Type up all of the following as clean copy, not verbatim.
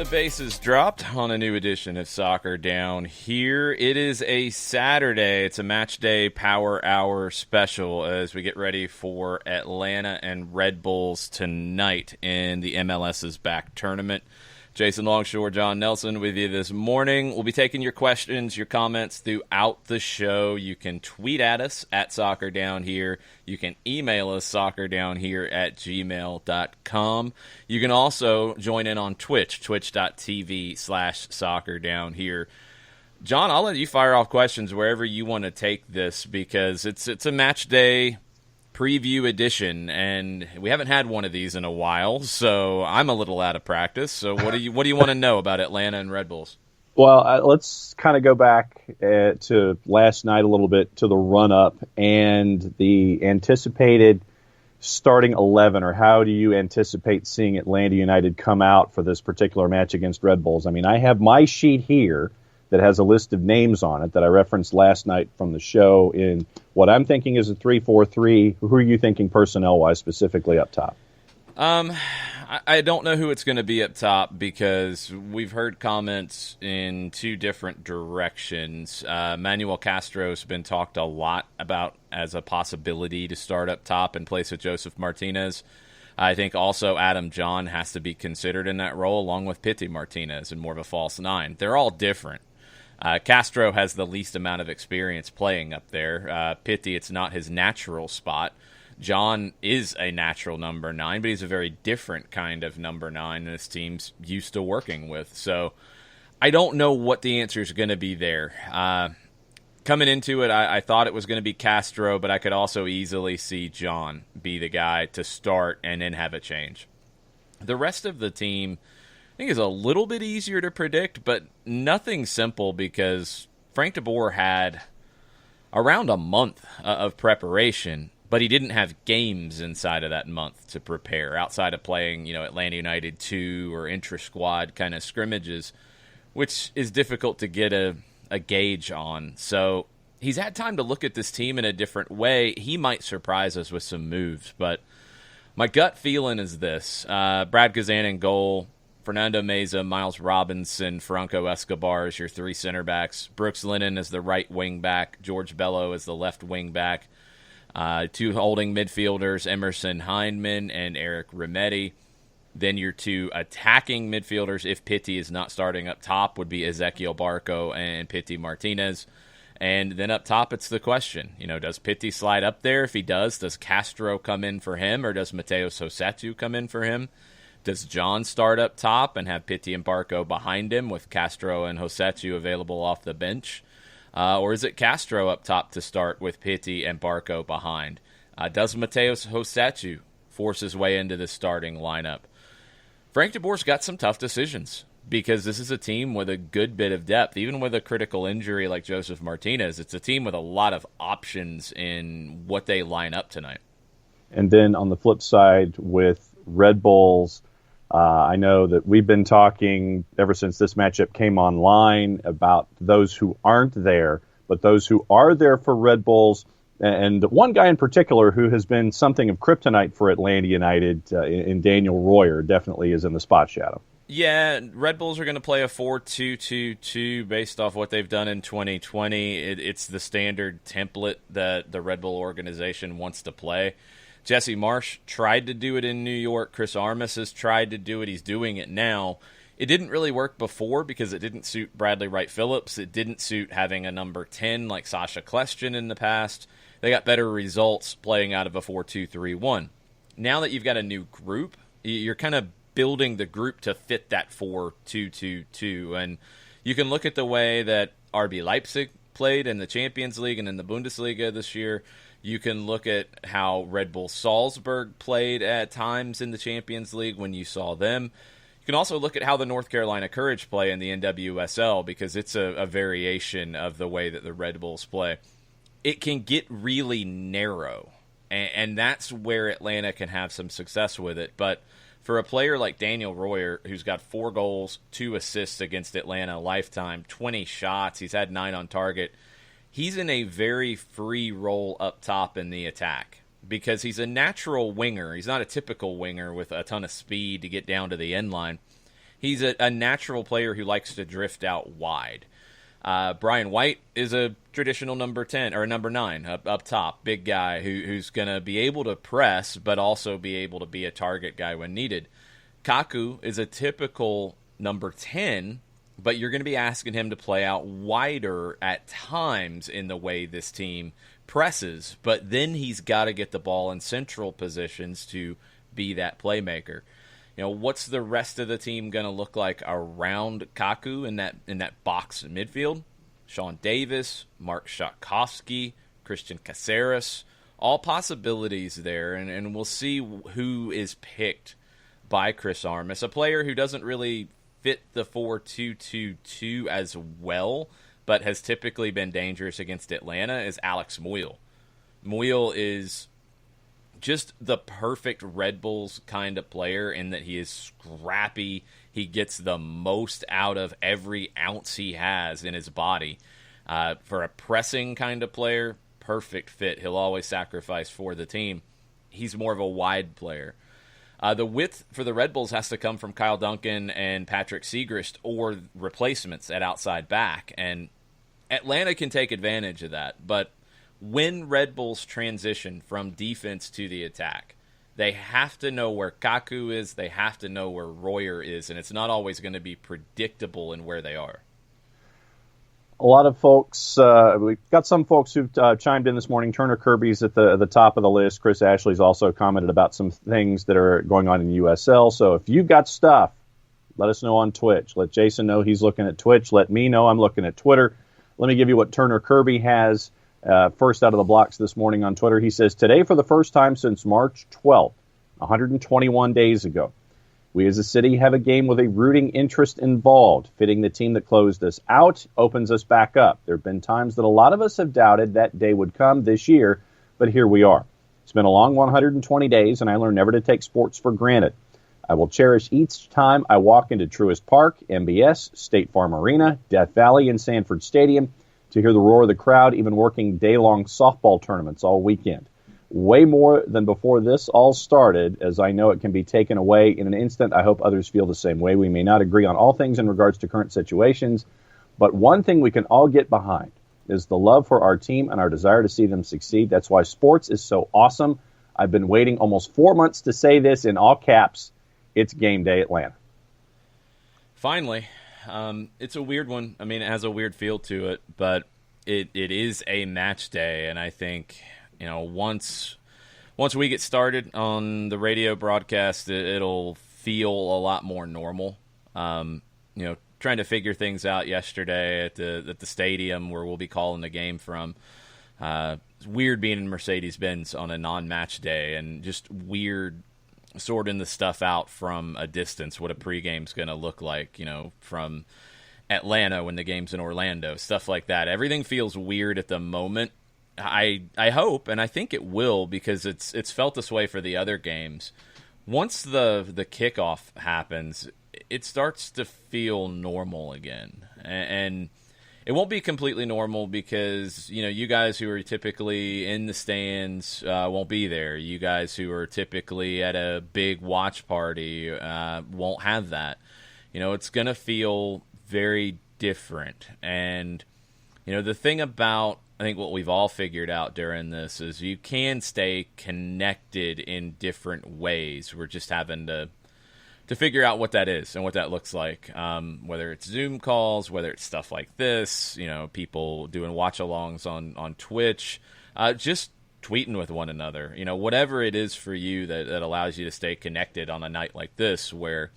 The base is dropped on a new edition of Soccer Down Here. It is a Saturday. It's a Matchday Power Hour special as we get ready for Atlanta and Red Bulls tonight in the MLS's back tournament. Jason Longshore, John Nelson with you this morning. We'll be taking your questions, your comments throughout the show. You can tweet at us at Soccer Down Here. You can email us soccerdownhere@gmail.com. You can also join in on Twitch, twitch.tv/Soccer Down Here. John, I'll let you fire off questions wherever you want to take this because it's a match day preview edition, and we haven't had one of these in a while, so I'm a little out of practice. So what do you want to know about Atlanta and Red Bulls? Well, let's kind of go back to last night a little bit, to the run-up and the anticipated starting 11, or how do you anticipate seeing Atlanta United come out for this particular match against Red Bulls? I mean, I have my sheet here that has a list of names on it that I referenced last night from the show in what I'm thinking is a 3-4-3. Who are you thinking personnel-wise specifically up top? I don't know who it's going to be up top because we've heard comments in two different directions. Manuel Castro's been talked a lot about as a possibility to start up top in place of Joseph Martinez. I think also Adam John has to be considered in that role along with Pity Martinez and more of a false nine. They're all different. Castro has the least amount of experience playing up there. Pity, it's not his natural spot. John is a natural number 9, but he's a very different kind of number 9 than his team's used to working with. So I don't know what the answer is going to be there. Coming into it, I thought it was going to be Castro, but I could also easily see John be the guy to start and then have a change. The rest of the team, I think, is a little bit easier to predict, but nothing simple because Frank de Boer had around a month of preparation, but he didn't have games inside of that month to prepare outside of playing, Atlanta United 2 or intra-squad kind of scrimmages, which is difficult to get a gauge on. So he's had time to look at this team in a different way. He might surprise us with some moves, but my gut feeling is this. Brad Kazan in goal, Fernando Meza, Miles Robinson, Franco Escobar as your 3 center backs, Brooks Lennon as the right wing back, George Bello as the left wing back, 2 holding midfielders, Emerson Hindman and Eric Remedi. Then your 2 attacking midfielders, if Pity is not starting up top, would be Ezequiel Barco and Pity Martinez. And then up top, it's the question, does Pity slide up there? If he does Castro come in for him, or does Mateus Rossetto come in for him? Does John start up top and have Pity and Barco behind him with Castro and Rossetto available off the bench? Or is it Castro up top to start with Pity and Barco behind? Does Mateus Rossetto force his way into the starting lineup? Frank de Boer's got some tough decisions because this is a team with a good bit of depth. Even with a critical injury like Joseph Martinez, it's a team with a lot of options in what they line up tonight. And then on the flip side with Red Bulls, I know that we've been talking ever since this matchup came online about those who aren't there, but those who are there for Red Bulls, and one guy in particular who has been something of kryptonite for Atlanta United in Daniel Royer definitely is in the spot shadow. Yeah, Red Bulls are going to play a 4-2-2-2 based off what they've done in 2020. It's the standard template that the Red Bull organization wants to play. Jesse Marsch tried to do it in New York. Chris Armas has tried to do it. He's doing it now. It didn't really work before because it didn't suit Bradley Wright Phillips. It didn't suit having a number 10 like Sasha Kljestan in the past. They got better results playing out of a 4-2-3-1. Now that you've got a new group, you're kind of building the group to fit that 4-2-2-2. And you can look at the way that RB Leipzig played in the Champions League and in the Bundesliga this year. You can look at how Red Bull Salzburg played at times in the Champions League when you saw them. You can also look at how the North Carolina Courage play in the NWSL because it's a variation of the way that the Red Bulls play. It can get really narrow, and that's where Atlanta can have some success with it. But for a player like Daniel Royer, who's got 4 goals, 2 assists against Atlanta lifetime, 20 shots, he's had 9 on target, he's in a very free role up top in the attack because he's a natural winger. He's not a typical winger with a ton of speed to get down to the end line. He's a natural player who likes to drift out wide. Brian White is a traditional number 10 or number 9 up top, big guy who's going to be able to press but also be able to be a target guy when needed. Kaku is a typical number 10, but you're going to be asking him to play out wider at times in the way this team presses, but then he's got to get the ball in central positions to be that playmaker. What's the rest of the team going to look like around Kaku in that box midfield? Sean Davis, Mark Shatkowski, Christian Caceres, all possibilities there, and we'll see who is picked by Chris Armas, a player who doesn't really fit the 4-2-2-2 as well, but has typically been dangerous against Atlanta, is Alex Muyl. Muyl is just the perfect Red Bulls kind of player in that he is scrappy. He gets the most out of every ounce he has in his body. For a pressing kind of player, perfect fit. He'll always sacrifice for the team. He's more of a wide player. The width for the Red Bulls has to come from Kyle Duncan and Patrick Segrist or replacements at outside back. And Atlanta can take advantage of that. But when Red Bulls transition from defense to the attack, they have to know where Kaku is. They have to know where Royer is. And it's not always going to be predictable in where they are. A lot of folks, we've got some folks who've chimed in this morning. Turner Kirby's at the top of the list. Chris Ashley's also commented about some things that are going on in USL. So if you've got stuff, let us know on Twitch. Let Jason know he's looking at Twitch. Let me know I'm looking at Twitter. Let me give you what Turner Kirby has first out of the blocks this morning on Twitter. He says, today for the first time since March 12th, 121 days ago, we as a city have a game with a rooting interest involved. Fitting the team that closed us out opens us back up. There have been times that a lot of us have doubted that day would come this year, but here we are. It's been a long 120 days, and I learned never to take sports for granted. I will cherish each time I walk into Truist Park, MBS, State Farm Arena, Death Valley, and Sanford Stadium to hear the roar of the crowd, even working day-long softball tournaments all weekend. Way more than before this all started, as I know it can be taken away in an instant. I hope others feel the same way. We may not agree on all things in regards to current situations, but one thing we can all get behind is the love for our team and our desire to see them succeed. That's why sports is so awesome. I've been waiting almost 4 months to say this in all caps. It's game day, Atlanta. Finally, it's a weird one. I mean, it has a weird feel to it, but it is a match day, and I think once we get started on the radio broadcast, it'll feel a lot more normal. Trying to figure things out yesterday at the stadium where we'll be calling the game from. It's weird being in Mercedes-Benz on a non-match day, and just weird sorting the stuff out from a distance, what a pregame's going to look like, from Atlanta when the game's in Orlando, stuff like that. Everything feels weird at the moment. I hope, and I think it will, because it's felt this way for the other games. Once the kickoff happens, it starts to feel normal again, and it won't be completely normal because you guys who are typically in the stands won't be there. You guys who are typically at a big watch party won't have that. It's gonna feel very different, and the thing about, I think what we've all figured out during this is you can stay connected in different ways. We're just having to figure out what that is and what that looks like, whether it's Zoom calls, whether it's stuff like this, people doing watch-alongs on Twitch, just tweeting with one another, whatever it is for you that allows you to stay connected on a night like this where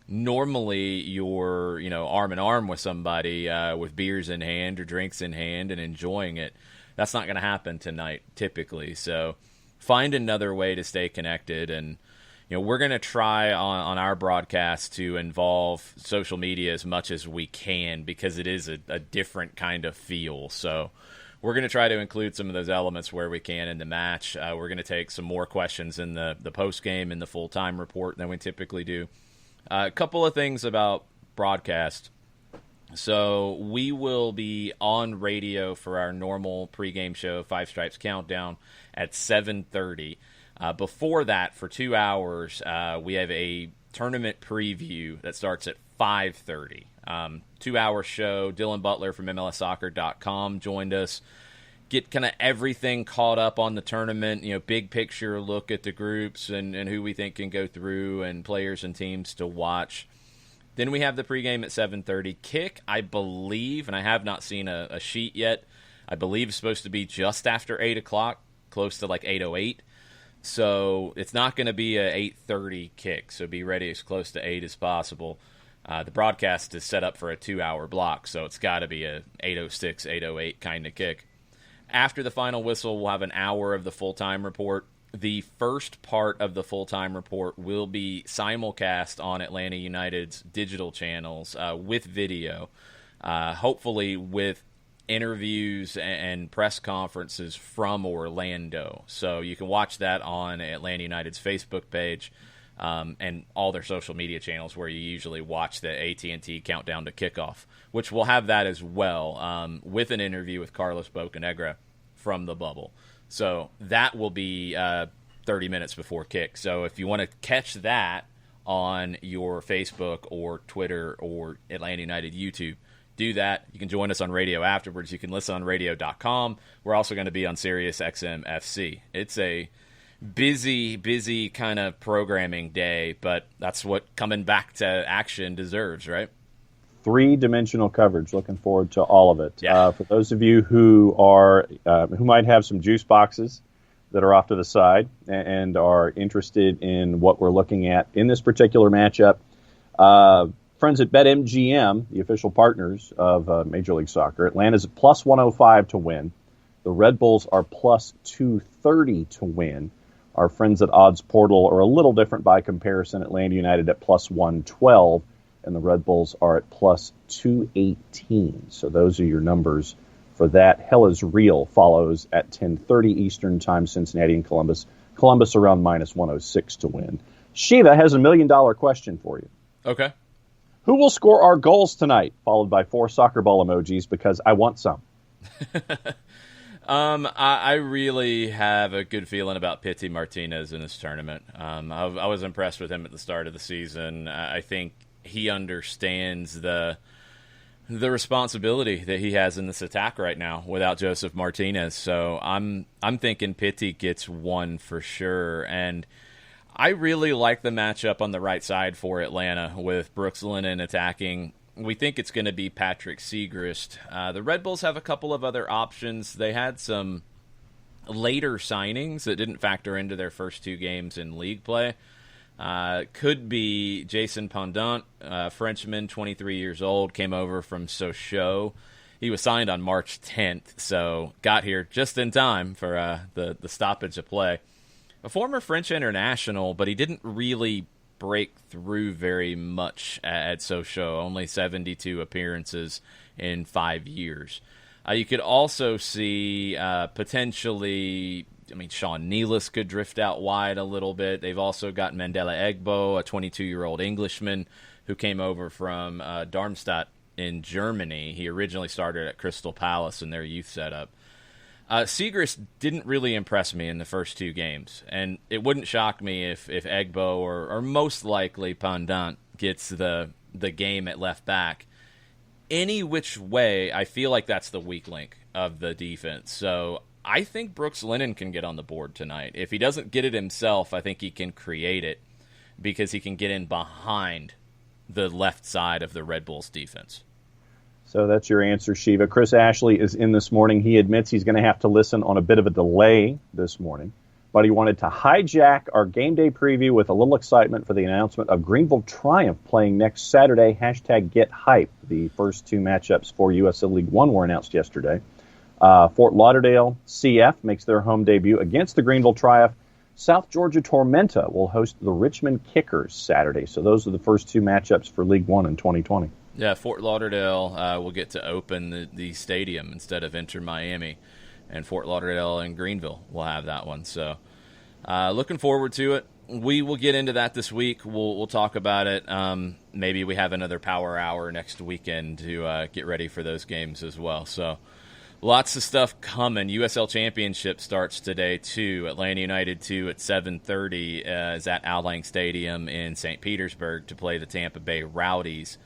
normally you're, arm in arm with somebody with beers in hand or drinks in hand and enjoying it. That's not going to happen tonight, typically. So find another way to stay connected. And, we're going to try on our broadcast to involve social media as much as we can because it is a different kind of feel. So we're going to try to include some of those elements where we can in the match. We're going to take some more questions in the post-game and the full-time report than we typically do. A couple of things about broadcast. So we will be on radio for our normal pregame show, Five Stripes Countdown, at 7:30. Before that, for 2 hours, we have a tournament preview that starts at 5:30. 2-hour show. Dylan Butler from MLSsoccer.com joined us. Get kind of everything caught up on the tournament, big picture look at the groups and who we think can go through and players and teams to watch. Then we have the pregame at 7:30. Kick, I believe, and I have not seen a sheet yet, I believe it's supposed to be just after 8 o'clock, close to like 8:08. So it's not going to be a 8:30 kick, so be ready as close to 8 as possible. The broadcast is set up for a 2-hour block, so it's got to be a 8:06, 8:08 kind of kick. After the final whistle, we'll have an hour of the full-time report. The first part of the full-time report will be simulcast on Atlanta United's digital channels with video, hopefully with interviews and press conferences from Orlando. So you can watch that on Atlanta United's Facebook page and all their social media channels where you usually watch the AT&T countdown to kickoff, which will have that as well with an interview with Carlos Bocanegra from the bubble. So that will be 30 minutes before kick. So if you want to catch that on your Facebook or Twitter or Atlanta United YouTube, do that. You can join us on radio afterwards. You can listen on radio.com. We're also going to be on Sirius XM FC. It's a busy kind of programming day, but that's what coming back to action deserves, right? 3-dimensional coverage. Looking forward to all of it. Yeah. For those of you who might have some juice boxes that are off to the side and are interested in what we're looking at in this particular matchup, friends at BetMGM, the official partners of Major League Soccer, Atlanta's at plus 105 to win. The Red Bulls are plus 230 to win. Our friends at Odds Portal are a little different by comparison. Atlanta United at plus 112. And the Red Bulls are at plus 218. So those are your numbers for that. Hell is Real follows at 10:30 Eastern Time, Cincinnati and Columbus. Columbus around minus 106 to win. Shiva has $1 million question for you. Okay. Who will score our goals tonight? Followed by 4 soccer ball emojis because I want some. I really have a good feeling about Pity Martinez in this tournament. I was impressed with him at the start of the season. I think he understands the responsibility that he has in this attack right now without Joseph Martinez. So I'm thinking Pity gets one for sure. And I really like the matchup on the right side for Atlanta with Brooks Lennon attacking. We think it's going to be Patrick Segrist. The Red Bulls have a couple of other options. They had some later signings that didn't factor into their first 2 games in league play. Could be Jason Pendant, Frenchman, 23 years old, came over from Sochaux. He was signed on March 10th, so got here just in time for the stoppage of play. A former French international, but he didn't really break through very much at Sochaux, only 72 appearances in 5 years. You could also see potentially, Sean Nealis could drift out wide a little bit. They've also got Mandela Egbo, a 22-year-old Englishman who came over from Darmstadt in Germany. He originally started at Crystal Palace in their youth setup. Segrist didn't really impress me in the first 2 games, and it wouldn't shock me if Egbo or most likely Pendant gets the game at left back. Any which way, I feel like that's the weak link of the defense. So I think Brooks Lennon can get on the board tonight. If he doesn't get it himself, I think he can create it because he can get in behind the left side of the Red Bulls defense. So that's your answer, Shiva. Chris Ashley is in this morning. He admits he's going to have to listen on a bit of a delay this morning, but he wanted to hijack our game day preview with a little excitement for the announcement of Greenville Triumph playing next Saturday. #GetHype. The first 2 matchups for USL League One were announced yesterday. Fort Lauderdale CF makes their home debut against the Greenville Triumph. South Georgia Tormenta will host the Richmond Kickers Saturday. So those are the first 2 matchups for League One in 2020. Yeah, Fort Lauderdale will get to open the stadium instead of Inter Miami, and Fort Lauderdale and Greenville will have that one. So looking forward to it. We will get into that this week. We'll talk about it. Maybe we have another power hour next weekend to get ready for those games as well. So Lots of stuff coming. USL Championship starts today, too. Atlanta United 2 at 7:30 is at Al Lang Stadium in St. Petersburg to play the Tampa Bay Rowdies.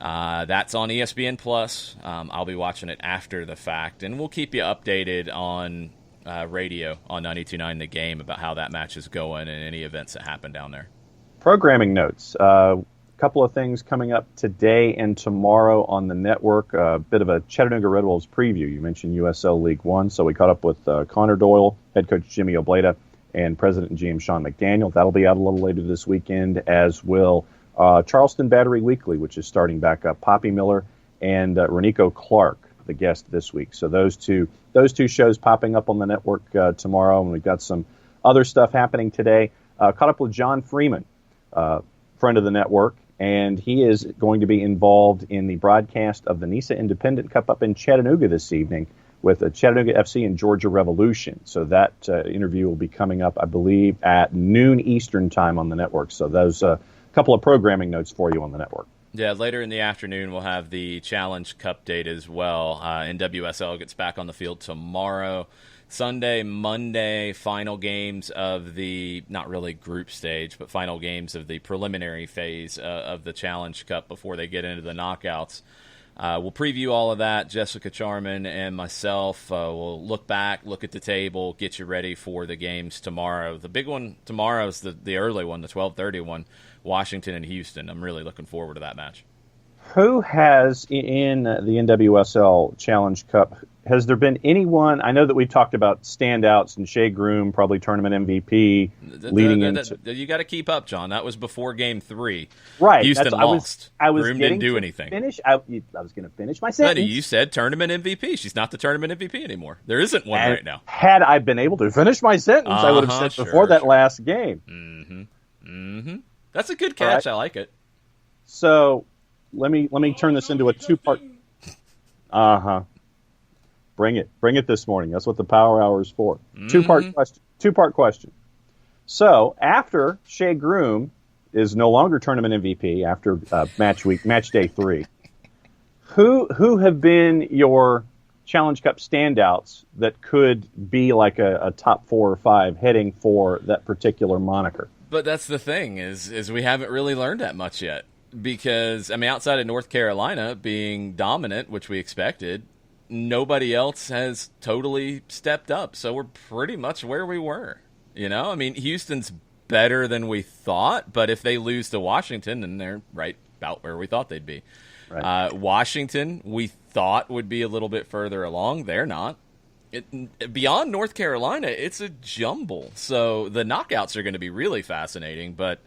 That's on ESPN+. I'll be watching it after the fact, and we'll keep you updated on radio on 92.9 The Game about how that match is going and any events that happen down there. Programming notes. Couple of things coming up today and tomorrow on the network. A bit of a Chattanooga Red Wolves preview. You mentioned USL League One, so we caught up with Connor Doyle, head coach Jimmy Obleda, and president and GM Sean McDaniel. That'll be out a little later this weekend, as will Charleston Battery Weekly, which is starting back up. Poppy Miller and Renico Clark, the guest this week. So those two shows popping up on the network tomorrow, and we've got some other stuff happening today. Caught up with John Freeman, friend of the network, and he is going to be involved in the broadcast of the NISA Independent Cup up in Chattanooga this evening with Chattanooga FC and Georgia Revolution. So that interview will be coming up, I believe, at noon Eastern time on the network. So those couple of programming notes for you on the network. Yeah, later in the afternoon we'll have the Challenge Cup date as well. NWSL gets back on the field tomorrow. Sunday, Monday, final games of the, not really group stage, but final games of the preliminary phase of the Challenge Cup before they get into the knockouts. We'll preview all of that. Jessica Charman and myself will look back, look at the table, get you ready for the games tomorrow. The big one tomorrow is the early one, the 12:30 one, Washington and Houston. I'm really looking forward to that match. Who has, in the NWSL Challenge Cup, has there been anyone, I know that we've talked about standouts and Shea Groom, probably tournament MVP, leading into... You got to keep up, John. That was before Game 3. Right. Houston lost. Groom didn't do anything. I was going to finish my sentence. But you said tournament MVP. She's not the tournament MVP anymore. There isn't one right now. Had I been able to finish my sentence, I would have said before that last game. Mm-hmm. That's a good catch. Right. I like it. So let me turn this into a two-part... Bring it this morning. That's what the Power Hour is for. Two-part question. So after Shea Groom is no longer tournament MVP after match day 3, who have been your Challenge Cup standouts that could be like a top 4 or 5 heading for that particular moniker? But that's the thing is we haven't really learned that much yet because, I mean, outside of North Carolina being dominant, which we expected, nobody else has totally stepped up. So we're pretty much where we were. You know, I mean, Houston's better than we thought, but if they lose to Washington, then they're right about where we thought they'd be. Right. Washington, we thought would be a little bit further along. They're not. Beyond North Carolina, it's a jumble. So the knockouts are going to be really fascinating, but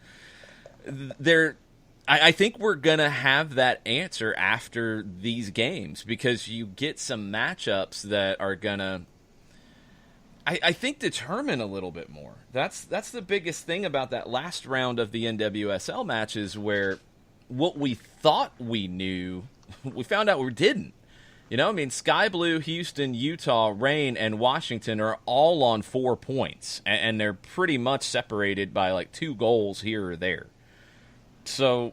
I think we're going to have that answer after these games because you get some matchups that are going to, I think, determine a little bit more. That's the biggest thing about that last round of the NWSL matches where what we thought we knew, we found out we didn't. You know, I mean, Sky Blue, Houston, Utah, Reign, and Washington are all on 4 points, and they're pretty much separated by like 2 goals here or there. So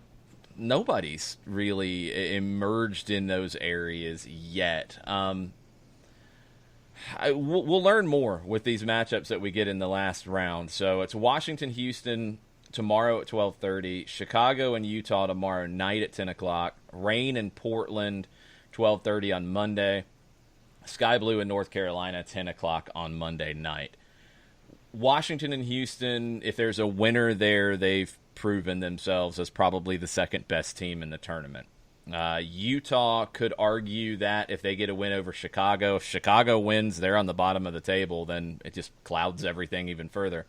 nobody's really emerged in those areas yet. We'll learn more with these matchups that we get in the last round. So it's Washington, Houston tomorrow at 12:30, Chicago and Utah tomorrow night at 10 o'clock, Reign and Portland 12:30 on Monday, Sky Blue in North Carolina 10 o'clock on Monday night. Washington and Houston, if there's a winner there, they've proven themselves as probably the second best team in the tournament. Utah could argue that if they get a win over Chicago, if Chicago wins, they're on the bottom of the table, then it just clouds everything even further.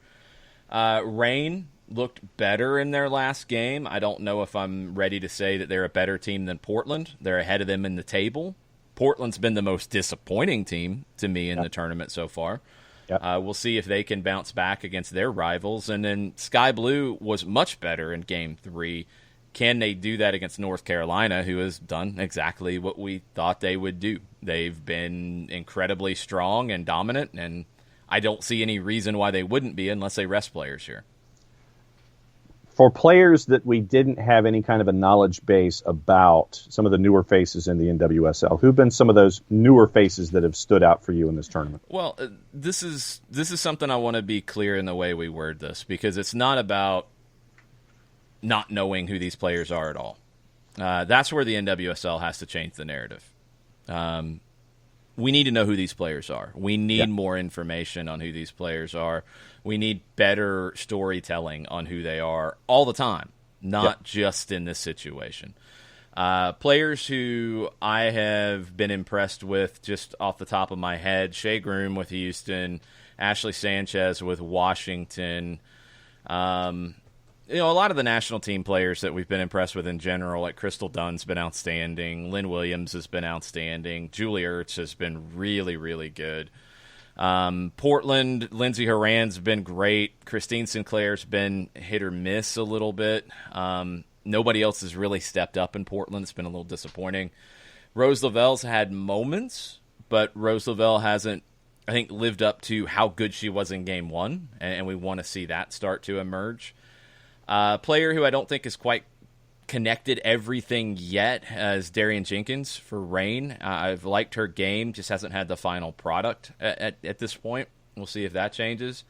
Reign looked better in their last game. I don't know if I'm ready to say that they're a better team than Portland. They're ahead of them in the table. Portland's been the most disappointing team to me in the tournament so far. Yep. We'll see if they can bounce back against their rivals. And then Sky Blue was much better in Game 3. Can they do that against North Carolina, who has done exactly what we thought they would do? They've been incredibly strong and dominant, and I don't see any reason why they wouldn't be unless they rest players here. for players that we didn't have any kind of a knowledge base about, some of the newer faces in the NWSL, who've been some of those newer faces that have stood out for you in this tournament? Well, this is something I want to be clear in the way we word this, because it's not about not knowing who these players are at all. That's where the NWSL has to change the narrative. We need to know who these players are. We need more information on who these players are. We need better storytelling on who they are all the time, not just in this situation. Players who I have been impressed with just off the top of my head: Shea Groom with Houston, Ashley Sanchez with Washington. A lot of the national team players that we've been impressed with in general, like Crystal Dunn's been outstanding. Lynn Williams has been outstanding. Julie Ertz has been really, really good. Portland, Lindsey Horan's been great. Christine Sinclair's been hit or miss a little bit. Nobody else has really stepped up in Portland. It's been a little disappointing. Rose Lavelle's had moments, but Rose Lavelle hasn't, I think, lived up to how good she was in Game 1, and we want to see that start to emerge. Player who I don't think is quite connected everything yet is Darian Jenkins for Reign. I've liked her game, just hasn't had the final product at this point. We'll see if that changes.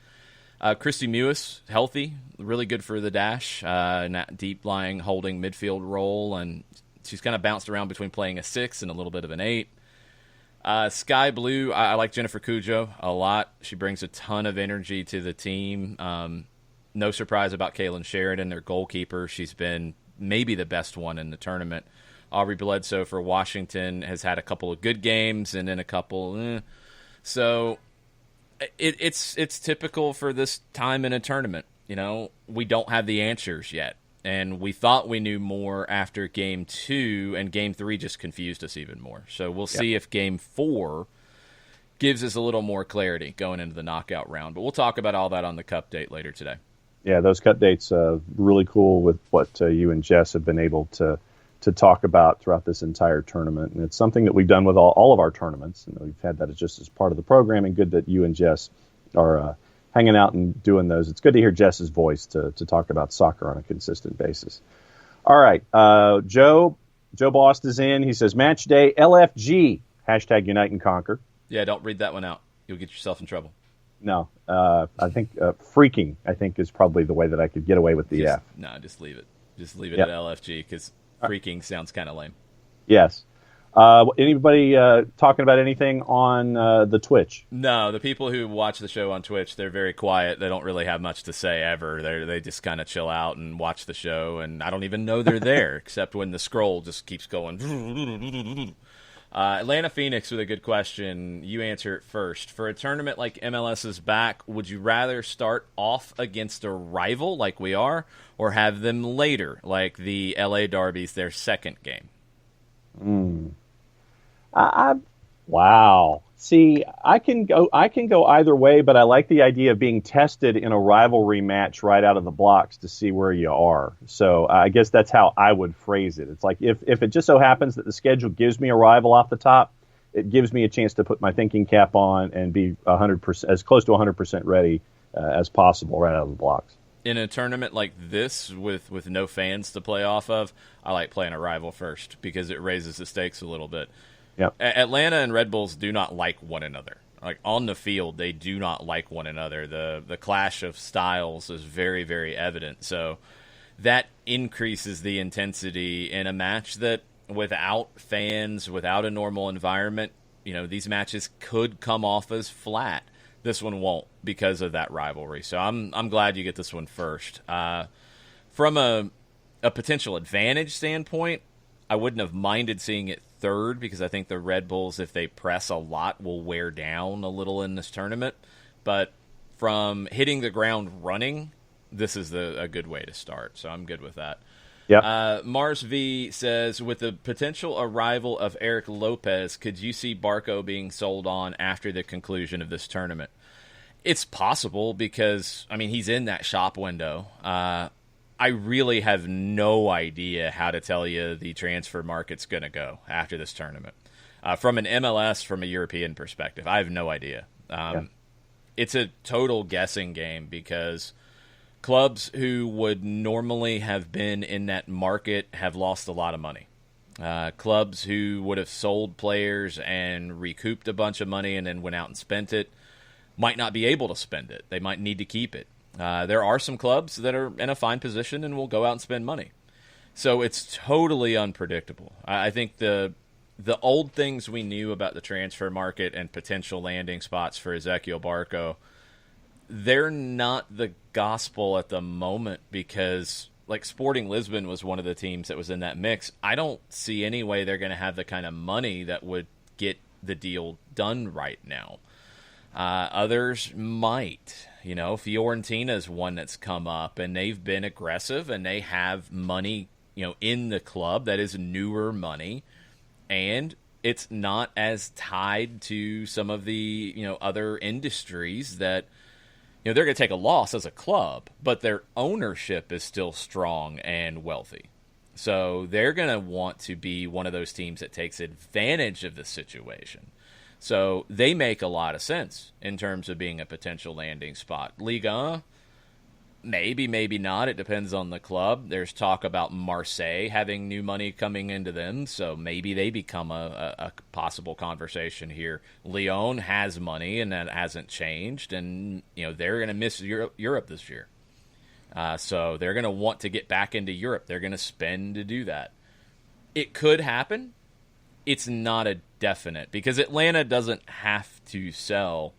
Christy Mewis, healthy, really good for the Dash, in that deep-lying holding midfield role, and she's kind of bounced around between playing a 6 and a little bit of an 8. Sky Blue, I like Jennifer Cujo a lot. She brings a ton of energy to the team. No surprise about Kaylin Sheridan, their goalkeeper. She's been maybe the best one in the tournament. Aubrey Bledsoe for Washington has had a couple of good games and then a couple. So it's typical for this time in a tournament. We don't have the answers yet. And we thought we knew more after Game 2, and Game 3 just confused us even more. So we'll see if Game 4 gives us a little more clarity going into the knockout round. But we'll talk about all that on the Cup date later today. Yeah, those cut dates really cool with what you and Jess have been able to talk about throughout this entire tournament. And it's something that we've done with all of our tournaments. And we've had that just as part of the program, and good that you and Jess are hanging out and doing those. It's good to hear Jess's voice to talk about soccer on a consistent basis. All right, Joe Bost is in. He says, Match Day LFG, hashtag Unite and Conquer. Yeah, don't read that one out. You'll get yourself in trouble. No, I think freaking, I think, is probably the way that I could get away with the F. No, just leave it. Just leave it at LFG, because freaking sounds kind of lame. Yes. Anybody talking about anything on the Twitch? No, the people who watch the show on Twitch, they're very quiet. They don't really have much to say ever. They just kind of chill out and watch the show, and I don't even know they're there, except when the scroll just keeps going. Atlanta Phoenix with a good question. You answer it first. For a tournament like MLS is back, would you rather start off against a rival like we are, or have them later, like the LA Derby's their second game? Wow. See, I can go either way, but I like the idea of being tested in a rivalry match right out of the blocks to see where you are. So I guess that's how I would phrase it. It's like if it just so happens that the schedule gives me a rival off the top, it gives me a chance to put my thinking cap on and be 100%, as close to 100% ready as possible right out of the blocks. In a tournament like this with no fans to play off of, I like playing a rival first because it raises the stakes a little bit. Yep. Atlanta and Red Bulls do not like one another. Like on the field, they do not like one another. The clash of styles is very, very evident. So that increases the intensity in a match that without fans, without a normal environment, these matches could come off as flat. This one won't because of that rivalry. So I'm glad you get this one first. From a potential advantage standpoint, I wouldn't have minded seeing it third, because I think the Red Bulls, if they press a lot, will wear down a little in this tournament. But from hitting the ground running, this is a good way to start. So I'm good with that. Yeah. Mars V says, with the potential arrival of Eric Lopez, could you see Barco being sold on after the conclusion of this tournament? It's possible because, he's in that shop window. I really have no idea how to tell you the transfer market's going to go after this tournament. From an MLS, from a European perspective, I have no idea. It's a total guessing game because Clubs who would normally have been in that market have lost a lot of money. Clubs who would have sold players and recouped a bunch of money and then went out and spent it might not be able to spend it. They might need to keep it. There are some clubs that are in a fine position and will go out and spend money. So it's totally unpredictable. I think the old things we knew about the transfer market and potential landing spots for Ezequiel Barco, they're not the gospel at the moment because, like, Sporting Lisbon was one of the teams that was in that mix. I don't see any way they're going to have the kind of money that would get the deal done right now. Others might. You know, Fiorentina's one that's come up, and they've been aggressive, and they have money, you know, in the club that is newer money, and it's not as tied to some of the, you know, other industries that, you know, they're going to take a loss as a club, but their ownership is still strong and wealthy. So they're going to want to be one of those teams that takes advantage of the situation. So they make a lot of sense in terms of being a potential landing spot. Liga, maybe, maybe not. It depends on the club. There's talk about Marseille having new money coming into them, so maybe they become a possible conversation here. Lyon has money, and that hasn't changed, and you know they're going to miss Europe this year. So they're going to want to get back into Europe. They're going to spend to do that. It could happen. It's not a definite because Atlanta doesn't have to sell.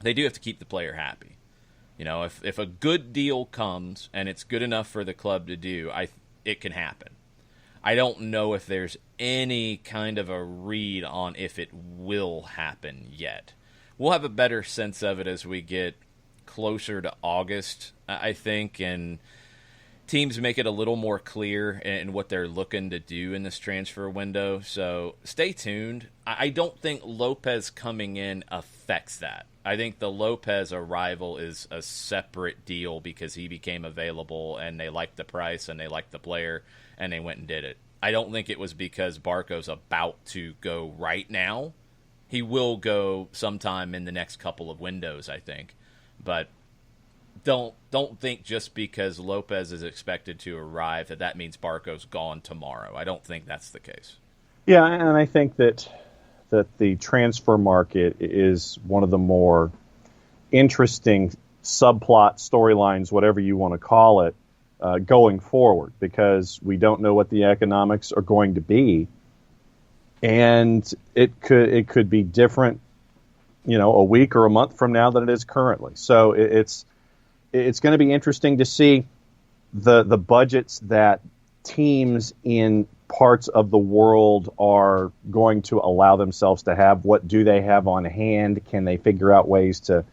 They do have to keep the player happy. You know, if a good deal comes and it's good enough for the club to do, it can happen. I don't know if there's any kind of a read on if it will happen yet. We'll have a better sense of it as we get closer to August, I think, and teams make it a little more clear in what they're looking to do in this transfer window. So stay tuned. I don't think Lopez coming in affects that. I think the Lopez arrival is a separate deal because he became available and they liked the price and they liked the player and they went and did it. I don't think it was because Barco's about to go right now. He will go sometime in the next couple of windows, I think. But don't think just because Lopez is expected to arrive that means Barco's gone tomorrow. I don't think that's the case. Yeah, and I think that the transfer market is one of the more interesting subplot storylines, whatever you want to call it, going forward, because we don't know what the economics are going to be, and it could be different, you know, a week or a month from now than it is currently. So it's going to be interesting to see the budgets that teams in parts of the world are going to allow themselves to have. What do they have on hand? Can they figure out ways to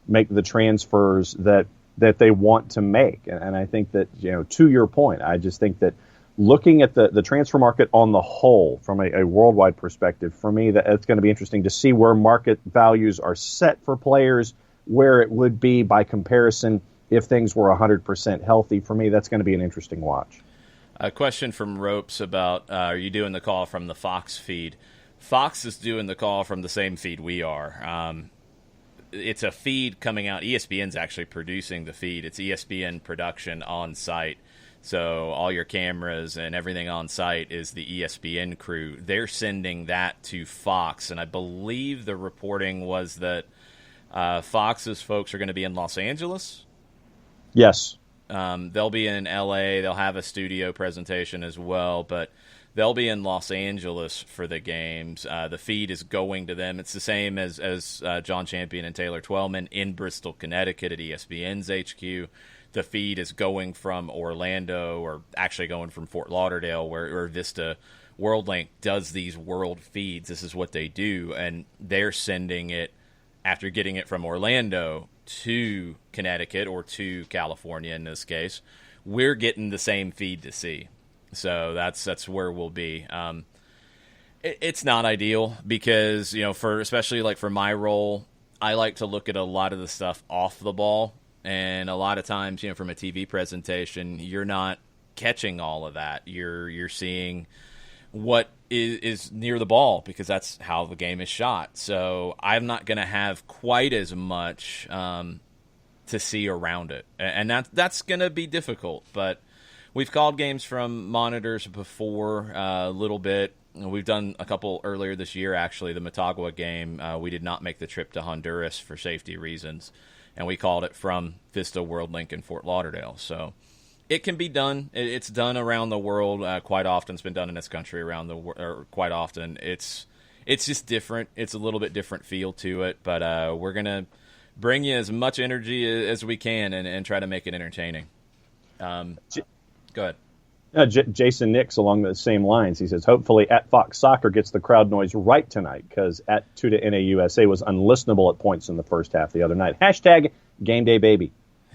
make the transfers that they want to make? And I think that, you know, to your point, I just think that looking at the transfer market on the whole from a worldwide perspective, for me, that it's going to be interesting to see where market values are set for players, where it would be by comparison if things were 100% healthy. For me, that's going to be an interesting watch. A question from Ropes about, are you doing the call from the Fox feed? Fox is doing the call from the same feed we are. It's a feed coming out. ESPN's actually producing the feed. It's ESPN production on site. So all your cameras and everything on site is the ESPN crew. They're sending that to Fox, and I believe the reporting was that Fox's folks are going to be in Los Angeles. Yes. They'll be in L.A. They'll have a studio presentation as well, but they'll be in Los Angeles for the games. The feed is going to them. It's the same as John Champion and Taylor Twellman in Bristol, Connecticut at ESPN's HQ. The feed is going from Orlando, or actually going from Fort Lauderdale, where Vista WorldLink does these world feeds. This is what they do, and they're sending it after getting it from Orlando to Connecticut or to California in this case. We're getting the same feed to see. So that's where we'll be. It's not ideal because, you know, especially like for my role, I like to look at a lot of the stuff off the ball. And a lot of times, you know, from a TV presentation, you're not catching all of that. You're seeing what is near the ball because that's how the game is shot. So I'm not going to have quite as much to see around it, and that's going to be difficult. But we've called games from monitors before a little bit. We've done a couple earlier this year, actually. The Motagua game, we did not make the trip to Honduras for safety reasons, and we called it from Vista WorldLink in Fort Lauderdale. So it can be done. It's done around the world quite often. It's been done in this country around the world quite often. It's just different. It's a little bit different feel to it, but we're going to bring you as much energy as we can and try to make it entertaining. Go ahead. Jason Nix along the same lines. He says, hopefully at Fox Soccer gets the crowd noise right tonight because at Tuta NAUSA was unlistenable at points in the first half the other night. Hashtag Game Day Baby.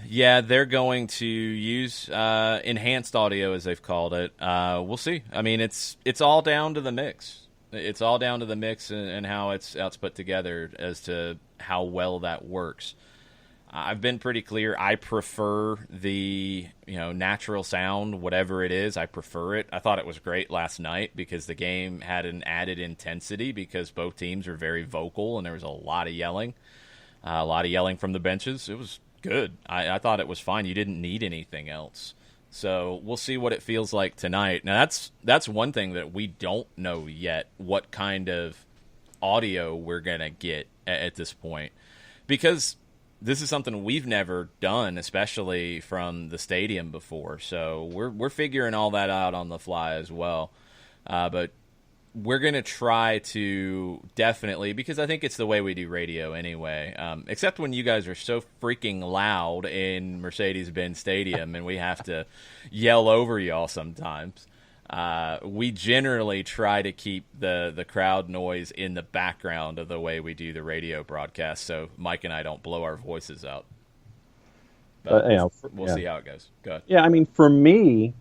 Yeah, they're going to use enhanced audio, as they've called it. We'll see. I mean, it's all down to the mix. It's all down to the mix and how it's put together as to how well that works. I've been pretty clear. I prefer the natural sound, whatever it is. I prefer it. I thought it was great last night because the game had an added intensity because both teams are very vocal and there was a lot of yelling from the benches. It was good. I thought it was fine. You didn't need anything else. So we'll see what it feels like tonight. Now that's one thing that we don't know yet, what kind of audio we're going to get at this point, because this is something we've never done, especially from the stadium before. So we're figuring all that out on the fly as well. But we're going to try to definitely, because I think it's the way we do radio anyway, except when you guys are so freaking loud in Mercedes-Benz Stadium and we have to yell over y'all sometimes. We generally try to keep the crowd noise in the background of the way we do the radio broadcast, so Mike and I don't blow our voices out. But we'll see how it goes. Go ahead. Yeah, I mean, for me,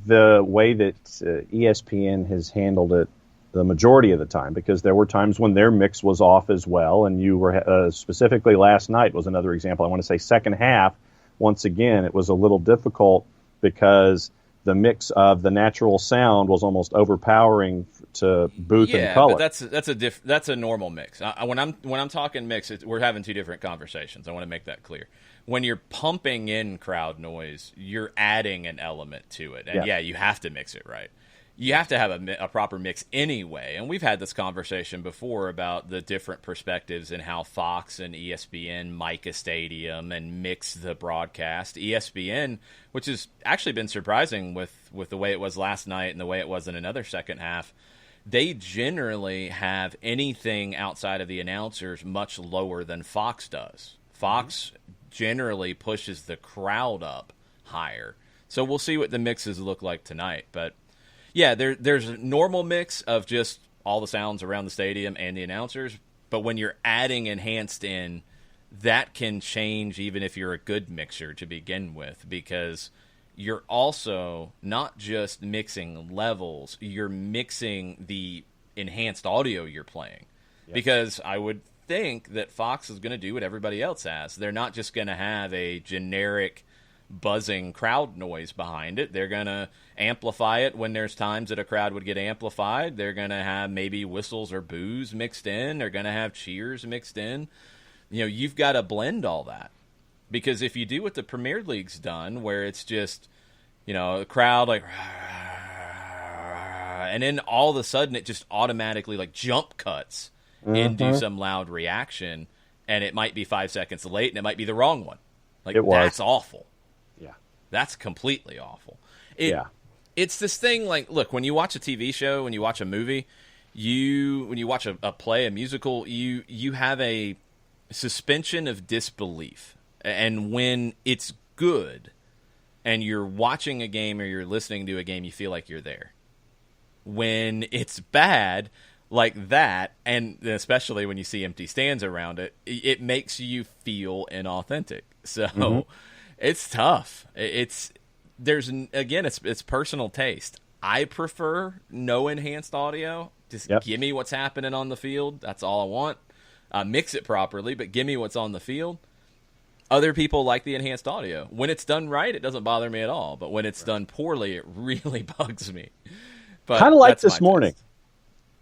the way that ESPN has handled it the majority of the time, because there were times when their mix was off as well, and you were specifically last night was another example. I want to say second half, once again, it was a little difficult because the mix of the natural sound was almost overpowering to booth and color. But that's a normal mix. When I'm talking mix, we're having two different conversations. I want to make that clear. When you're pumping in crowd noise, you're adding an element to it, and you have to mix it right. You have to have a proper mix anyway, and we've had this conversation before about the different perspectives and how Fox and ESPN mic a stadium and mix the broadcast. ESPN, which has actually been surprising with the way it was last night and the way it was in another second half, they generally have anything outside of the announcers much lower than Fox does. Fox generally pushes the crowd up higher. So we'll see what the mixes look like tonight, but yeah, there's a normal mix of just all the sounds around the stadium and the announcers, but when you're adding enhanced in, that can change even if you're a good mixer to begin with, because you're also not just mixing levels, you're mixing the enhanced audio you're playing. Yep. Because I would think that Fox is going to do what everybody else has. They're not just going to have a generic buzzing crowd noise behind it. They're going to amplify it when there's times that a crowd would get amplified. They're going to have maybe whistles or boos mixed in. They're going to have cheers mixed in. You've got to blend all that, because if you do what the Premier League's done, where it's just, a crowd like, and then all of a sudden it just automatically like jump cuts into some loud reaction, and it might be 5 seconds late and it might be the wrong one. Like, that's awful. Yeah. That's completely awful. It's this thing like, look, when you watch a TV show, when you watch a movie, when you watch a play, a musical, you have a suspension of disbelief. And when it's good and you're watching a game or you're listening to a game, you feel like you're there. When it's bad like that, and especially when you see empty stands around it, it makes you feel inauthentic. So it's tough. It's personal taste. I prefer no enhanced audio. Just give me what's happening on the field. That's all I want. Mix it properly, but give me what's on the field. Other people like the enhanced audio. When it's done right, it doesn't bother me at all. But when it's done poorly, it really bugs me. Kind of like this morning. Taste.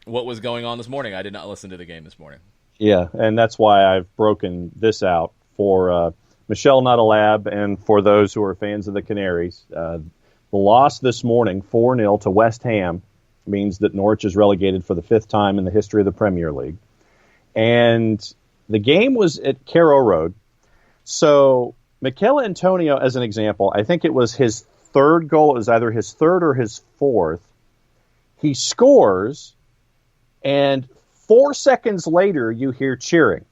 What was going on this morning? I did not listen to the game this morning. Yeah, and that's why I've broken this out for Michelle Not a Lab, and for those who are fans of the Canaries, the loss this morning, 4-0 to West Ham, means that Norwich is relegated for the 5th time in the history of the Premier League. And the game was at Carrow Road. So Mikel Antonio, as an example, I think it was his 3rd goal. It was either his 3rd or his 4th. He scores, and 4 seconds later, you hear cheering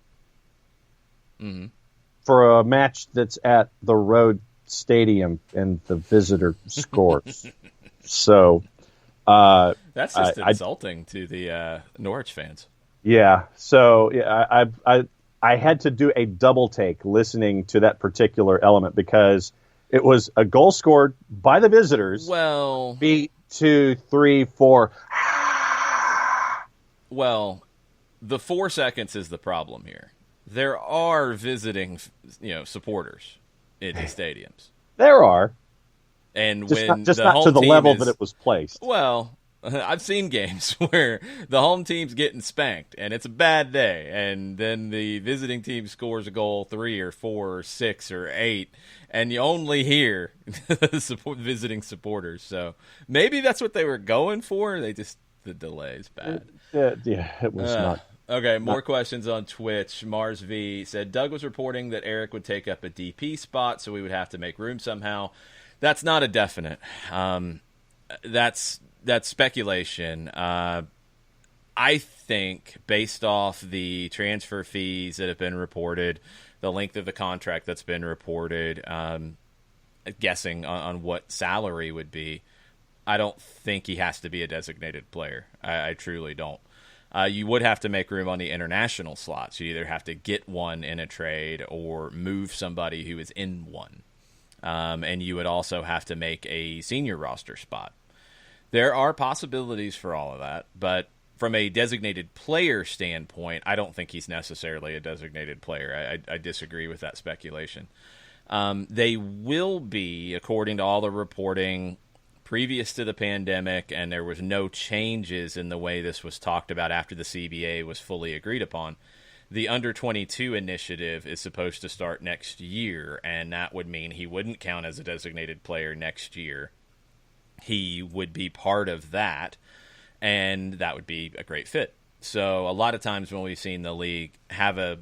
for a match that's at the Road Stadium, and the visitor scores. So that's just insulting to the Norwich fans. Yeah. So yeah, I had to do a double take listening to that particular element because it was a goal scored by the visitors. Well, beat 2, 3, 4. Well, the 4 seconds is the problem here. There are visiting, supporters in the stadiums. There are, and just when not to the level that it was placed. Well, I've seen games where the home team's getting spanked, and it's a bad day, and then the visiting team scores a goal 3 or 4 or 6 or 8, and you only hear visiting supporters. So maybe that's what they were going for. The delay is bad. Yeah, it was not. Okay, more questions on Twitch. Mars V said, Doug was reporting that Eric would take up a DP spot, so we would have to make room somehow. That's not a definite. That's speculation. I think, based off the transfer fees that have been reported, the length of the contract that's been reported, guessing on what salary would be, I don't think he has to be a designated player. I truly don't. You would have to make room on the international slots. You either have to get one in a trade or move somebody who is in one. And you would also have to make a senior roster spot. There are possibilities for all of that, but from a designated player standpoint, I don't think he's necessarily a designated player. I disagree with that speculation. They will be, according to all the reporting previous to the pandemic, and there was no changes in the way this was talked about after the CBA was fully agreed upon. The Under-22 initiative is supposed to start next year, and that would mean he wouldn't count as a designated player next year. He would be part of that, and that would be a great fit. So a lot of times when we've seen the league have a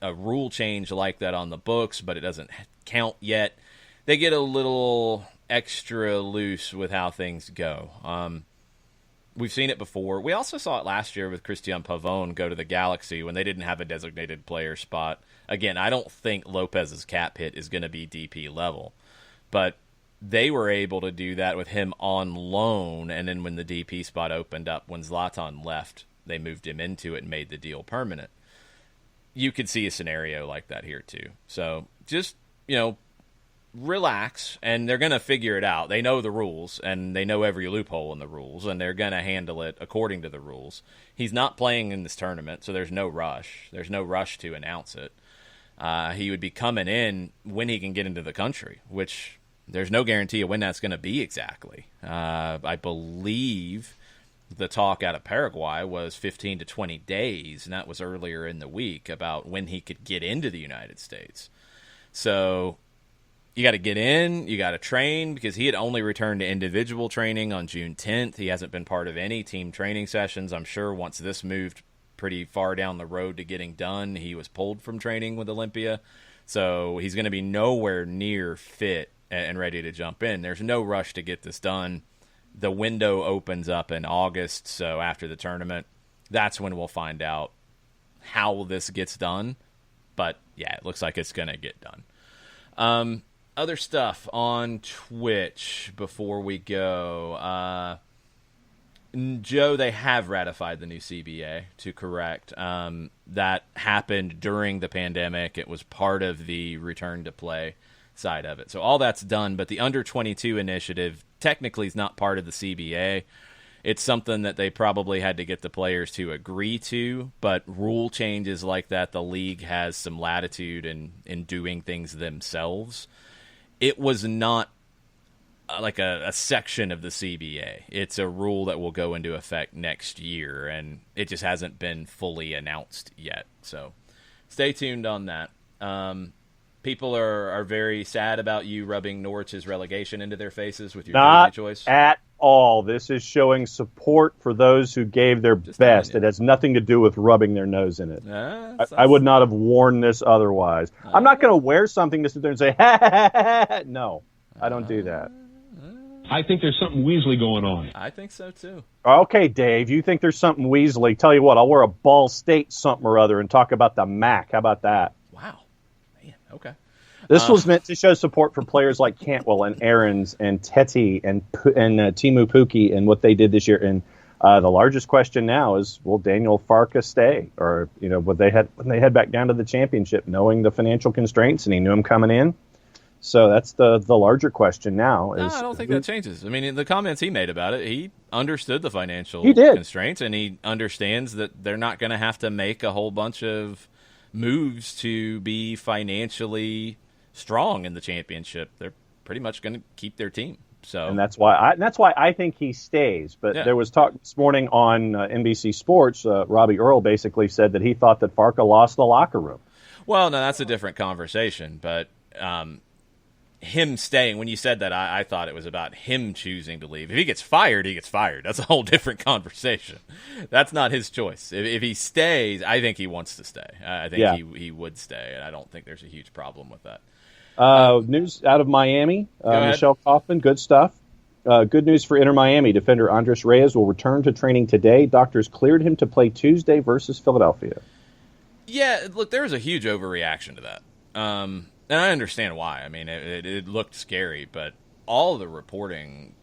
rule change like that on the books, but it doesn't count yet, they get a little extra loose with how things go. We've seen it before. We also saw it last year with Christian Pavone go to the Galaxy when they didn't have a designated player spot. Again, I don't think Lopez's cap hit is going to be DP level, but they were able to do that with him on loan, and then when the DP spot opened up, when Zlatan left, they moved him into it and made the deal permanent. You could see a scenario like that here too. So just, relax, and they're going to figure it out. They know the rules, and they know every loophole in the rules, and they're going to handle it according to the rules. He's not playing in this tournament, so there's no rush. There's no rush to announce it. He would be coming in when he can get into the country, which there's no guarantee of when that's going to be exactly. I believe the talk out of Paraguay was 15 to 20 days, and that was earlier in the week, about when he could get into the United States. So you got to get in, you got to train, because he had only returned to individual training on June 10th. He hasn't been part of any team training sessions. I'm sure once this moved pretty far down the road to getting done, he was pulled from training with Olympia. So he's going to be nowhere near fit and ready to jump in. There's no rush to get this done. The window opens up in August, so after the tournament, that's when we'll find out how this gets done. But yeah, it looks like it's going to get done. Other stuff on Twitch before we go. Joe, they have ratified the new CBA, to correct. That happened during the pandemic. It was part of the return to play side of it. So all that's done, but the Under-22 initiative technically is not part of the CBA. It's something that they probably had to get the players to agree to, but rule changes like that, the league has some latitude in doing things themselves. It was not like a section of the CBA. It's a rule that will go into effect next year, and it just hasn't been fully announced yet. So stay tuned on that. People are very sad about you rubbing Norwich's relegation into their faces with your Not jersey choice. at all. This is showing support for those who gave their best. It has nothing to do with rubbing their nose in it. I would not have worn this otherwise. I'm not going to wear something to sit there and say, ha, ha, ha, ha, ha. No, I don't do that. I think there's something Weasley going on. I think so, too. Okay, Dave, you think there's something Weasley. Tell you what, I'll wear a Ball State something or other and talk about the MAC. How about that? Wow. Man, okay. This was meant to show support for players like Cantwell and Aarons and Teti and Timu Puki and what they did this year. And the largest question now is, will Daniel Farka stay? Or, when they head back down to the championship, knowing the financial constraints, and he knew him coming in. So that's the larger question now. No, I don't think that changes. I mean, the comments he made about it, he understood the financial constraints, and he understands that they're not going to have to make a whole bunch of moves to be financially strong in the championship. They're pretty much going to keep their team. So, and that's why I think he stays. But there was talk this morning on NBC Sports. Robbie Earle basically said that he thought that Farka lost the locker room. Well, no, that's a different conversation. But him staying, when you said that, I thought it was about him choosing to leave. If he gets fired, he gets fired. That's a whole different conversation. That's not his choice. If he stays, I think he wants to stay. I think he would stay, and I don't think there's a huge problem with that. News out of Miami. Michelle Kaufman, good stuff. Good news for Inter Miami. Defender Andres Reyes will return to training today. Doctors cleared him to play Tuesday versus Philadelphia. Yeah, look, there was a huge overreaction to that. And I understand why. I mean, it looked scary, but all the reporting,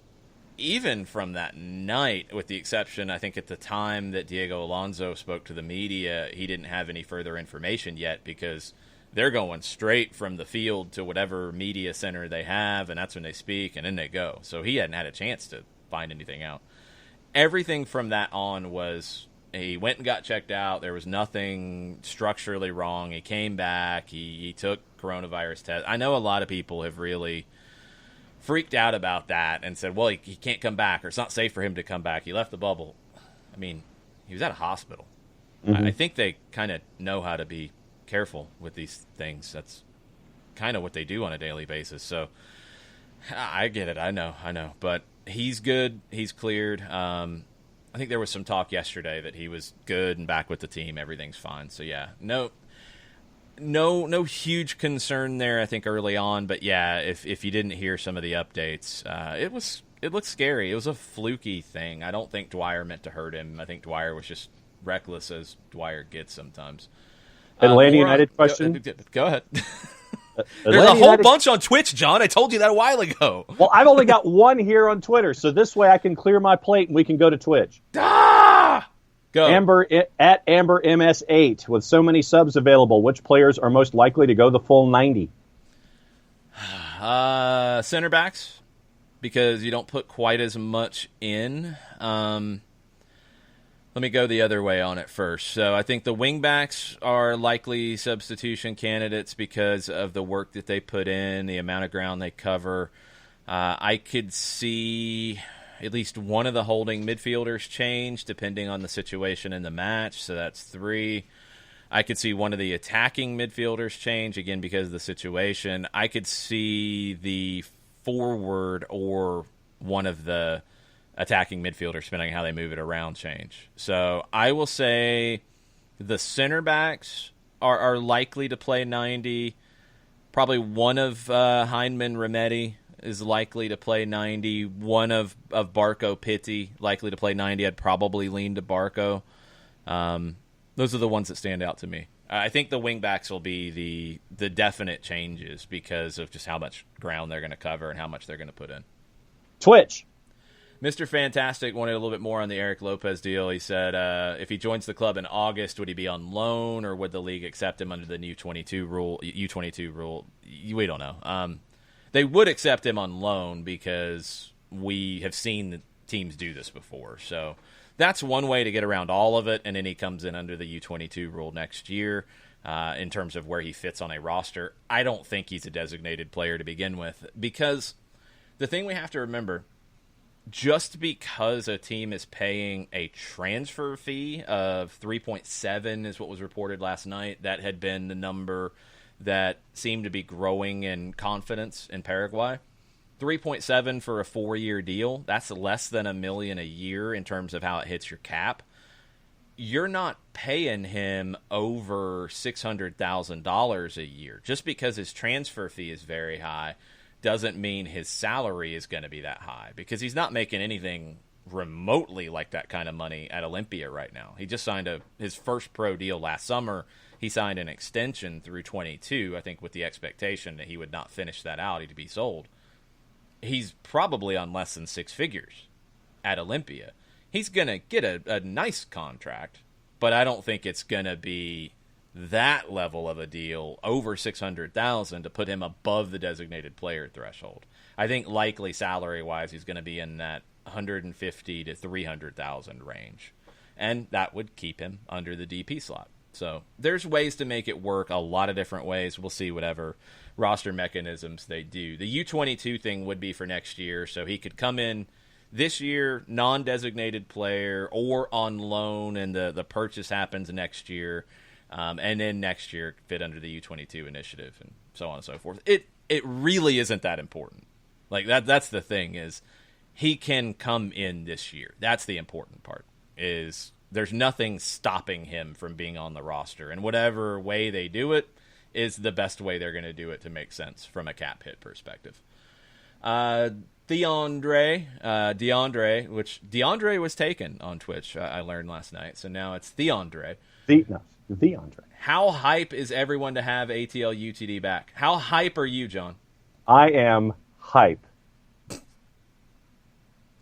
even from that night, with the exception, I think at the time that Diego Alonso spoke to the media, he didn't have any further information yet because they're going straight from the field to whatever media center they have, and that's when they speak, and then they go. So he hadn't had a chance to find anything out. Everything from that on was he went and got checked out. There was nothing structurally wrong. He came back. He took coronavirus test. I know a lot of people have really freaked out about that and said, well, he can't come back, or it's not safe for him to come back. He left the bubble. I mean, he was at a hospital. Mm-hmm. I think they kind of know how to be careful with these things. That's kind of what they do on a daily basis. So I get it. I know. But he's good. He's cleared. I think there was some talk yesterday that he was good and back with the team. Everything's fine. So, yeah, no huge concern there, I think, early on. But, yeah, if you didn't hear some of the updates, it looked scary. It was a fluky thing. I don't think Dwyer meant to hurt him. I think Dwyer was just reckless, as Dwyer gets sometimes. Atlanta United question? Go ahead. There's a whole bunch on Twitch, John. I told you that a while ago. Well, I've only got one here on Twitter, so this way I can clear my plate and we can go to Twitch. Go. Amber at Amber MS8. With so many subs available, which players are most likely to go the full 90? Center backs, because you don't put quite as much in. Let me go the other way on it first. So I think the wingbacks are likely substitution candidates because of the work that they put in, the amount of ground they cover. I could see at least one of the holding midfielders change depending on the situation in the match. So that's 3. I could see one of the attacking midfielders change, again, because of the situation. I could see the forward or one of the attacking midfielders, depending on how they move it around, change. So I will say the center backs are likely to play 90. Probably one of Hindman Remedi is likely to play 90. One of Barco Pitti likely to play 90. I'd probably lean to Barco. Those are the ones that stand out to me. I think the wingbacks will be the definite changes because of just how much ground they're going to cover and how much they're going to put in. Twitch. Mr. Fantastic wanted a little bit more on the Eric Lopez deal. He said if he joins the club in August, would he be on loan or would the league accept him under the new U22 rule? We don't know. They would accept him on loan because we have seen the teams do this before. So that's one way to get around all of it, and then he comes in under the U22 rule next year in terms of where he fits on a roster. I don't think he's a designated player to begin with because the thing we have to remember, just because a team is paying a transfer fee of 3.7 is what was reported last night. That had been the number that seem to be growing in confidence in Paraguay. 3.7 for a 4-year deal. That's less than $1 million a year in terms of how it hits your cap. You're not paying him over $600,000 a year. Just because his transfer fee is very high doesn't mean his salary is going to be that high, because he's not making anything remotely like that kind of money at Olympia right now. He just signed his first pro deal last summer. He signed an extension through 22, I think, with the expectation that he would not finish that out. He'd be sold. He's probably on less than 6 figures at Olympia. He's going to get a nice contract, but I don't think it's going to be that level of a deal over $600,000 to put him above the designated player threshold. I think likely salary-wise he's going to be in that $150,000 to $300,000 range, and that would keep him under the DP slot. So there's ways to make it work, a lot of different ways. We'll see whatever roster mechanisms they do. The U22 thing would be for next year, so he could come in this year, non-designated player, or on loan, and the purchase happens next year, and then next year fit under the U22 initiative, and so on and so forth. It really isn't that important. Like that's the thing, is he can come in this year. That's the important part, is there's nothing stopping him from being on the roster, and whatever way they do it is the best way they're going to do it to make sense from a cap hit perspective. DeAndre was taken on Twitch, I learned last night, so now it's DeAndre. DeAndre. How hype is everyone to have ATL UTD back? How hype are you, John? I am hype.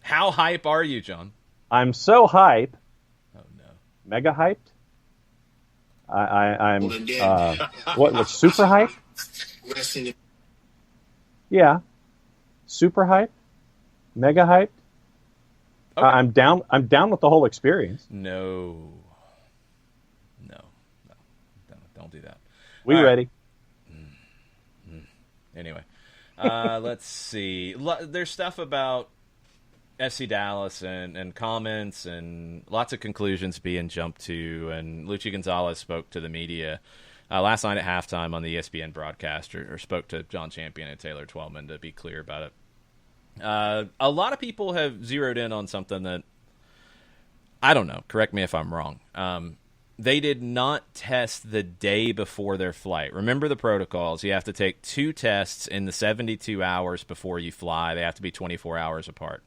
How hype are you, John? I'm so hype. Oh, no. Mega hyped? I'm what super hype? Yeah. Super hype? Mega hyped? Okay. I'm down with the whole experience. No. Don't do that. We all ready. Right. Anyway. Let's see. There's stuff about FC Dallas and comments and lots of conclusions being jumped to, and Luchi Gonzalez spoke to the media last night at halftime on the ESPN broadcast, or spoke to John Champion and Taylor Twellman to be clear about it. A lot of people have zeroed in on something that, I don't know, correct me if I'm wrong. They did not test the day before their flight. Remember the protocols. You have to take 2 tests in the 72 hours before you fly. They have to be 24 hours apart.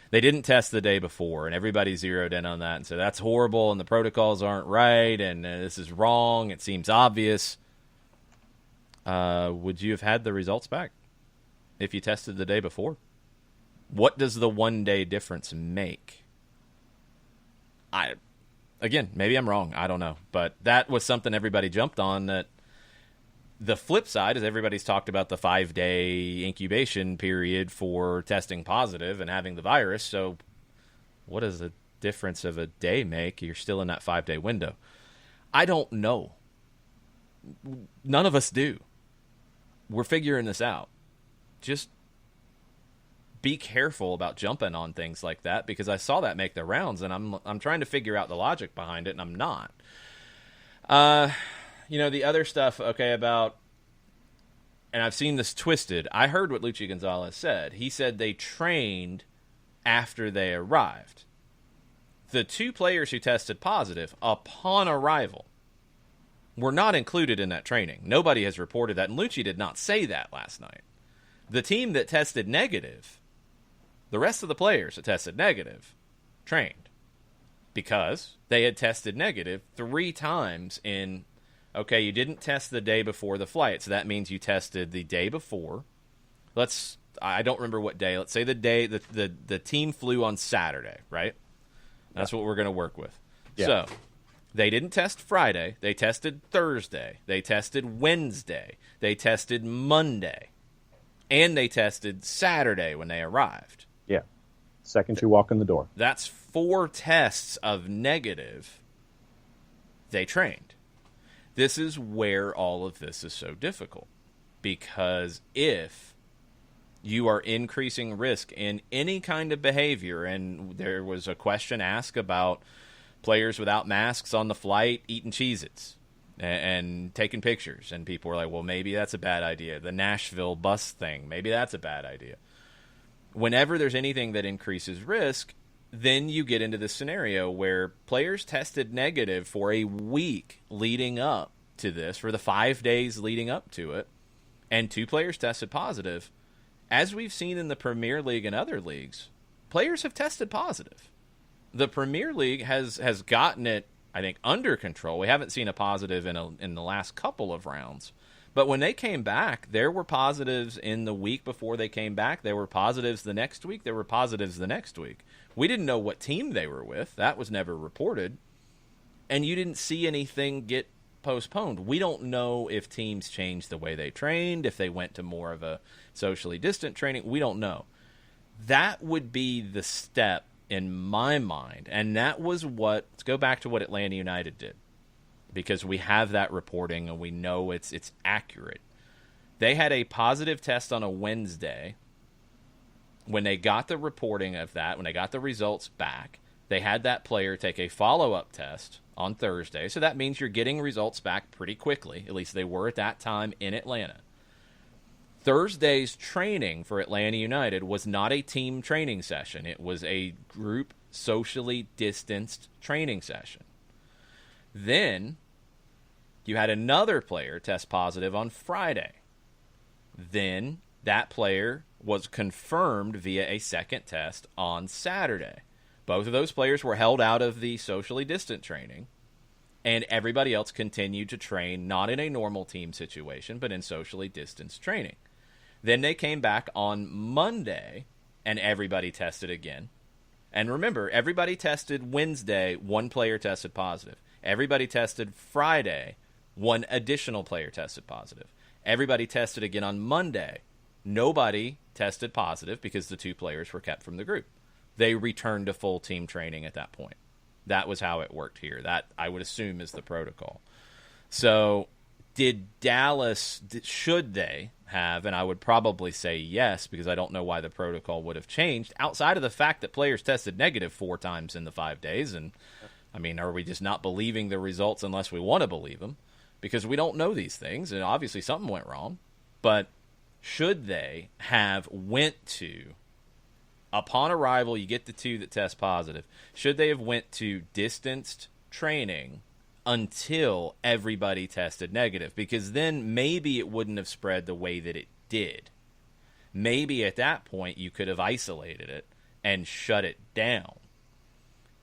They didn't test the day before, and everybody zeroed in on that and said, that's horrible, and the protocols aren't right, and this is wrong. It seems obvious. Would you have had the results back if you tested the day before? What does the 1-day difference make? Again, maybe I'm wrong. I don't know. But that was something everybody jumped on. That the flip side is everybody's talked about the 5-day incubation period for testing positive and having the virus. So what does the difference of a day make? You're still in that 5-day window. I don't know. None of us do. We're figuring this out. Just be careful about jumping on things like that, because I saw that make the rounds, and I'm trying to figure out the logic behind it, and I'm not. The other stuff, about, and I've seen this twisted. I heard what Luchi Gonzalez said. He said they trained after they arrived. The 2 players who tested positive upon arrival were not included in that training. Nobody has reported that, and Luchi did not say that last night. The team that tested negative, the rest of the players that tested negative, trained, because they had tested negative 3 times in, you didn't test the day before the flight, so that means you tested the day before. I don't remember what day. Let's say the day the team flew on Saturday, right? That's what we're going to work with. Yeah. So they didn't test Friday. They tested Thursday. They tested Wednesday. They tested Monday. And they tested Saturday when they arrived. Yeah. Second you walk in the door. That's 4 tests of negative. They trained. This is where all of this is so difficult. Because if you are increasing risk in any kind of behavior, and there was a question asked about players without masks on the flight eating Cheez-Its. and taking pictures. And people were like, well, maybe that's a bad idea. The Nashville bus thing, maybe that's a bad idea. Whenever there's anything that increases risk, then you get into this scenario where players tested negative for a week leading up to this, for the 5 days leading up to it, and 2 players tested positive. As we've seen in the Premier League and other leagues, players have tested positive. The Premier League has gotten it, I think, under control. We haven't seen a positive in the last couple of rounds. But when they came back, there were positives in the week before they came back. There were positives the next week. There were positives the next week. We didn't know what team they were with. That was never reported. And you didn't see anything get postponed. We don't know if teams changed the way they trained, if they went to more of a socially distant training. We don't know. That would be the step in my mind. And that was let's go back to what Atlanta United did, because we have that reporting and we know it's accurate. They had a positive test on a Wednesday. When they got the reporting of that, when they got the results back, they had that player take a follow-up test on Thursday. So that means you're getting results back pretty quickly. At least they were at that time in Atlanta. Thursday's training for Atlanta United was not a team training session. It was a group socially distanced training session. Then you had another player test positive on Friday. Then that player was confirmed via a second test on Saturday. Both of those players were held out of the socially distant training, and everybody else continued to train, not in a normal team situation, but in socially distanced training. Then they came back on Monday, and everybody tested again. And remember, everybody tested Wednesday, 1 player tested positive. Everybody tested Friday, 1 additional player tested positive. Everybody tested again on Monday. Nobody tested positive because the 2 players were kept from the group. They returned to full team training at that point. That was how it worked here. That, I would assume, is the protocol. So did Dallas, should they have, and I would probably say yes, because I don't know why the protocol would have changed, outside of the fact that players tested negative 4 times in the 5 days. And, I mean, are we just not believing the results unless we want to believe them? Because we don't know these things, and obviously something went wrong. But should they have went to, upon arrival, you get the 2 that test positive, should they have went to distanced training until everybody tested negative? Because then maybe it wouldn't have spread the way that it did. Maybe at that point you could have isolated it and shut it down.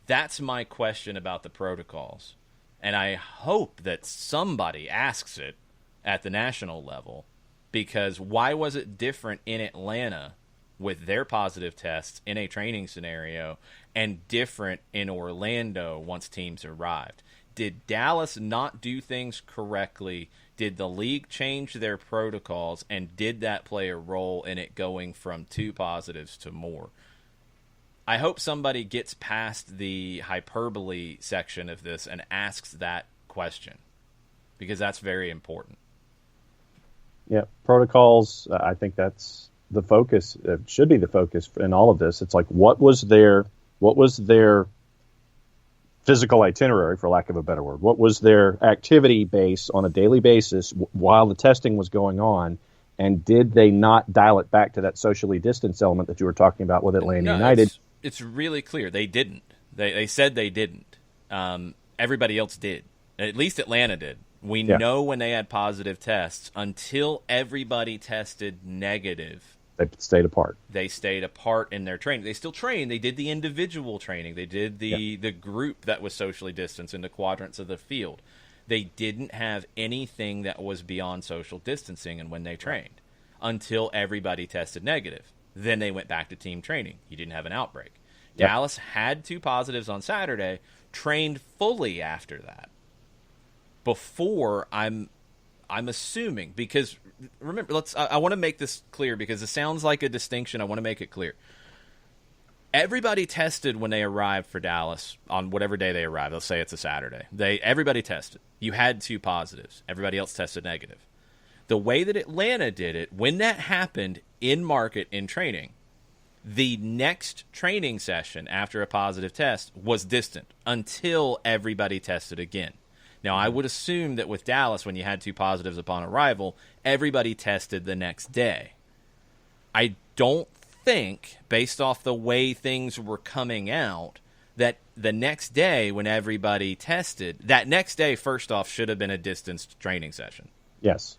That's my question about the protocols. And I hope that somebody asks it at the national level, because why was it different in Atlanta with their positive tests in a training scenario and different in Orlando once teams arrived? Did Dallas not do things correctly? Did the league change their protocols, and did that play a role in it going from 2 positives to more? I hope somebody gets past the hyperbole section of this and asks that question, because that's very important. Yeah, protocols, I think that's the focus. It should be the focus in all of this. It's like, what was their physical itinerary, for lack of a better word? What was their activity base on a daily basis while the testing was going on? And did they not dial it back to that socially distanced element that you were talking about with Atlanta United? It's really clear. They didn't. They said they didn't. Everybody else did. At least Atlanta did. We know when they had positive tests. Until everybody tested negative, they stayed apart. They stayed apart in their training. They still trained. They did the individual training. They did the group that was socially distanced into quadrants of the field. They didn't have anything that was beyond social distancing and when they trained until everybody tested negative. Then they went back to team training. You didn't have an outbreak. Dallas had 2 positives on Saturday, trained fully after that. Before, I'm assuming, because remember, I want to make this clear because it sounds like a distinction. I want to make it clear. Everybody tested when they arrived for Dallas on whatever day they arrived. Let's say it's a Saturday. Everybody tested. You had 2 positives. Everybody else tested negative. The way that Atlanta did it, when that happened in market, in training, the next training session after a positive test was distant until everybody tested again. Now, I would assume that with Dallas, when you had 2 positives upon arrival, everybody tested the next day. I don't think, based off the way things were coming out, that the next day when everybody tested, that next day, first off, should have been a distanced training session. Yes.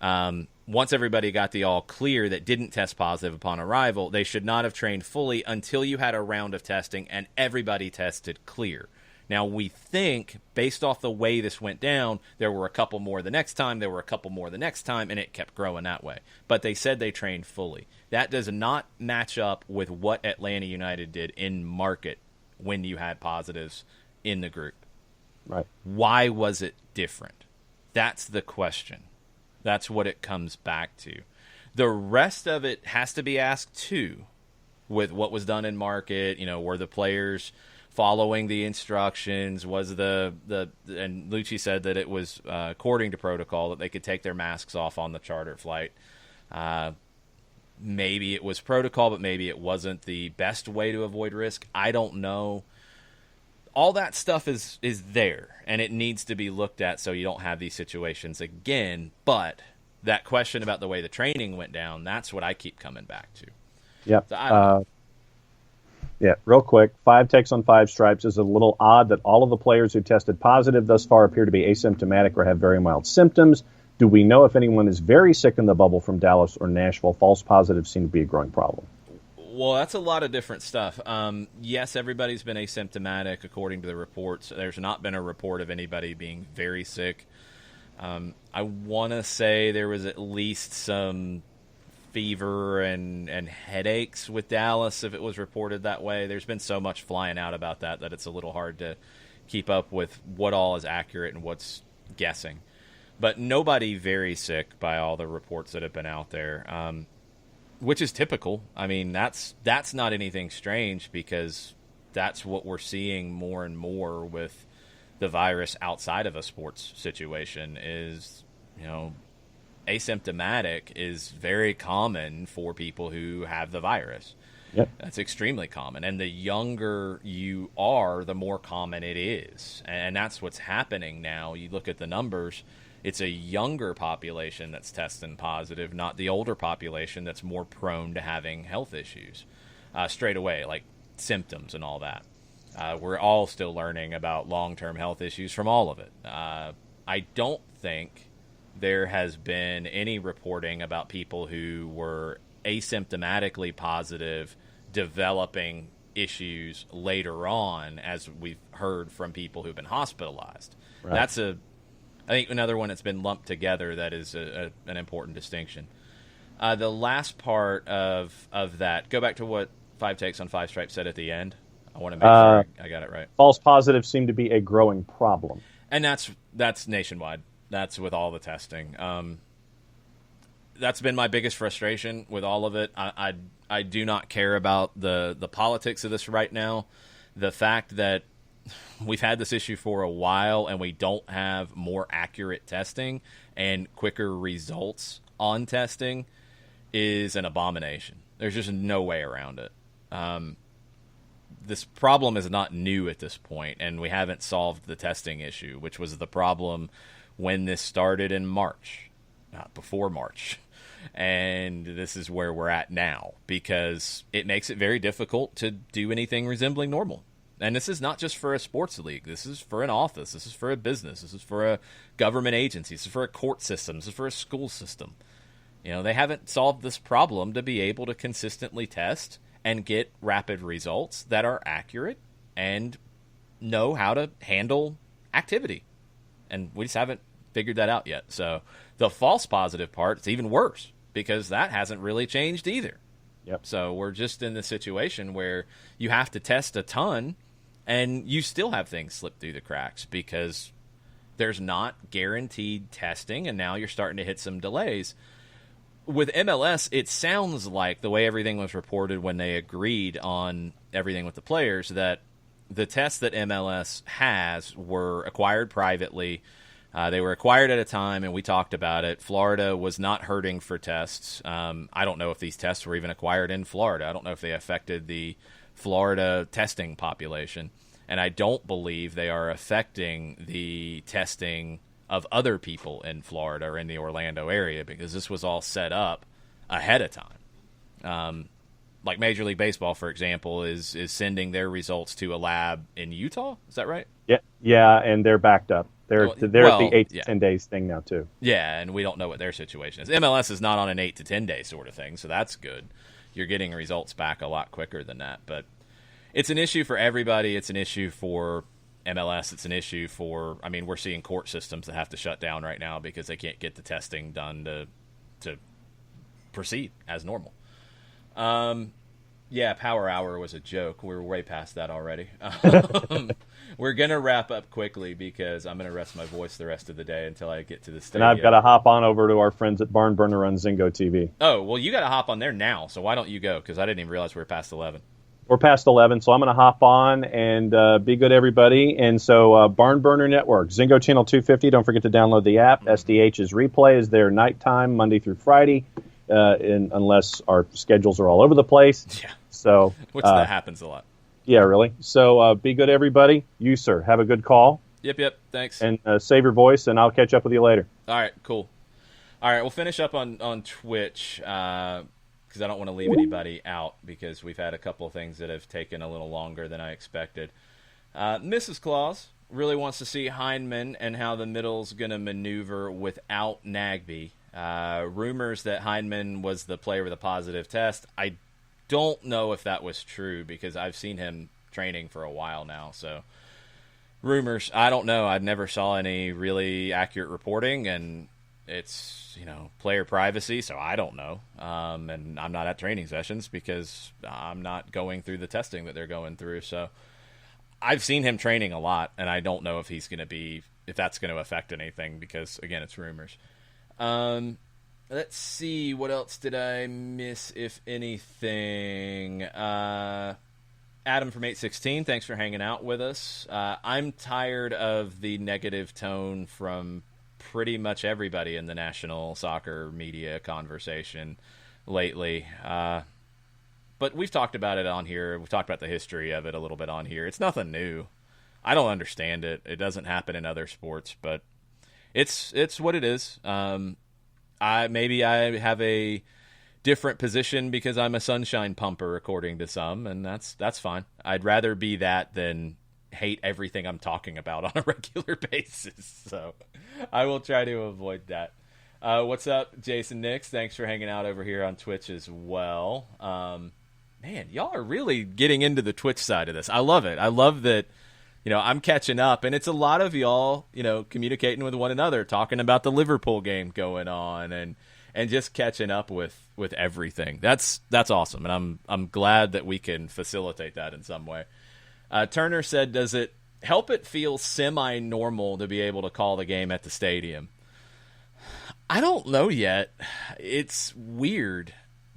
Once everybody got the all clear that didn't test positive upon arrival, they should not have trained fully until you had a round of testing and everybody tested clear. Now, we think, based off the way this went down, there were a couple more the next time, there were a couple more the next time, and it kept growing that way. But they said they trained fully. That does not match up with what Atlanta United did in market when you had positives in the group. Right. Why was it different? That's the question. That's what it comes back to. The rest of it has to be asked, too, with what was done in market. Were the players following the instructions? Was and Lucci said that it was according to protocol that they could take their masks off on the charter flight. Maybe it was protocol, but maybe it wasn't the best way to avoid risk. I don't know. All that stuff is there, and it needs to be looked at so you don't have these situations again. But that question about the way the training went down, that's what I keep coming back to. Yep. So yeah, real quick, 5 takes on 5 stripes. Is a little odd that all of the players who tested positive thus far appear to be asymptomatic or have very mild symptoms. Do we know if anyone is very sick in the bubble from Dallas or Nashville? False positives seem to be a growing problem. Well, that's a lot of different stuff. Yes, everybody's been asymptomatic according to the reports. There's not been a report of anybody being very sick. I want to say there was at least some fever and headaches with Dallas, if it was reported that way. There's been so much flying out about that it's a little hard to keep up with what all is accurate and what's guessing. But nobody very sick by all the reports that have been out there. Which is typical. I mean, that's not anything strange because that's what we're seeing more and more with the virus outside of a sports situation is, asymptomatic is very common for people who have the virus. Yep. That's extremely common. And the younger you are, the more common it is. And that's what's happening now. You look at the numbers. It's a younger population that's testing positive, not the older population that's more prone to having health issues straight away, like symptoms and all that. We're all still learning about long-term health issues from all of it. I don't think there has been any reporting about people who were asymptomatically positive developing issues later on, as we've heard from people who've been hospitalized. Right. That's I think another one that's been lumped together that is an important distinction. The last part of that, go back to what 5 takes on 5 stripes said at the end. I want to make sure I got it right. False positives seem to be a growing problem. And that's nationwide. That's with all the testing. That's been my biggest frustration with all of it. I do not care about the politics of this right now. The fact that we've had this issue for a while and we don't have more accurate testing and quicker results on testing is an abomination. There's just no way around it. This problem is not new at this point, and we haven't solved the testing issue, which was the problem when this started in March, not before March. And this is where we're at now because it makes it very difficult to do anything resembling normal. And this is not just for a sports league. This is for an office. This is for a business. This is for a government agency. This is for a court system. This is for a school system. They haven't solved this problem to be able to consistently test and get rapid results that are accurate and know how to handle activity. And we just haven't figured that out yet. So the false positive part, it's even worse because that hasn't really changed either. Yep. So we're just in the situation where you have to test a ton and you still have things slip through the cracks because there's not guaranteed testing, and now you're starting to hit some delays. With MLS, it sounds like the way everything was reported when they agreed on everything with the players, that the tests that MLS has were acquired privately. They were acquired at a time, and we talked about it. Florida was not hurting for tests. I don't know if these tests were even acquired in Florida. I don't know if they affected the Florida testing population. And I don't believe they are affecting the testing of other people in Florida or in the Orlando area, because this was all set up ahead of time. Like Major League Baseball, for example, is sending their results to a lab in Utah. Is that right? Yeah, and they're backed up. They're at the 8 to 10 days thing now too. Yeah, and we don't know what their situation is. MLS is not on an 8 to 10 day sort of thing, so that's good. You're getting results back a lot quicker than that. But it's an issue for everybody. It's an issue for MLS. It's an issue for, I mean, we're seeing court systems that have to shut down right now because they can't get the testing done to proceed as normal. Yeah, Power Hour was a joke. We're way past that already. We're going to wrap up quickly because I'm going to rest my voice the rest of the day until I get to the stadium. And I've got to hop on over to our friends at Barn Burner on Zingo TV. Oh, well, you got to hop on there now, so why don't you go? Because I didn't even realize we were past 11. We're past 11, so I'm going to hop on and be good, everybody. And so Barn Burner Network, Zingo Channel 250. Don't forget to download the app. SDH's replay is there nighttime, Monday through Friday, unless our schedules are all over the place. Yeah. So, which that happens a lot. Yeah, really. So be good, everybody. You, sir, have a good call. Yep. Thanks. And save your voice, and I'll catch up with you later. All right, cool. All right, we'll finish up on Twitch because I don't want to leave anybody out because we've had a couple of things that have taken a little longer than I expected. Mrs. Claus really wants to see Heineman and how the middle's going to maneuver without Nagbe. Rumors that Heineman was the player with a positive test. I don't know if that was true because I've seen him training for a while now. So rumors, I don't know. I never saw any really accurate reporting, and it's, player privacy, so I don't know. And I'm not at training sessions because I'm not going through the testing that they're going through. So I've seen him training a lot, and I don't know if if that's going to affect anything because, again, it's rumors. Let's see, what else did I miss, if anything? Adam from 816, thanks for hanging out with us. I'm tired of the negative tone from pretty much everybody in the national soccer media conversation lately. But we've talked about it on here. We've talked about the history of it a little bit on here. It's nothing new. I don't understand it. It doesn't happen in other sports, but it's what it is. Maybe I have a different position because I'm a sunshine pumper, according to some, and that's fine. I'd rather be that than hate everything I'm talking about on a regular basis. So I will try to avoid that. What's up, Jason Nix? Thanks for hanging out over here on Twitch as well. Man, y'all are really getting into the Twitch side of this. I love it. I love that. I'm catching up, and it's a lot of y'all, communicating with one another, talking about the Liverpool game going on, and just catching up with everything. That's awesome, and I'm glad that we can facilitate that in some way. Turner said, "Does it help it feel semi-normal to be able to call the game at the stadium?" I don't know yet. It's weird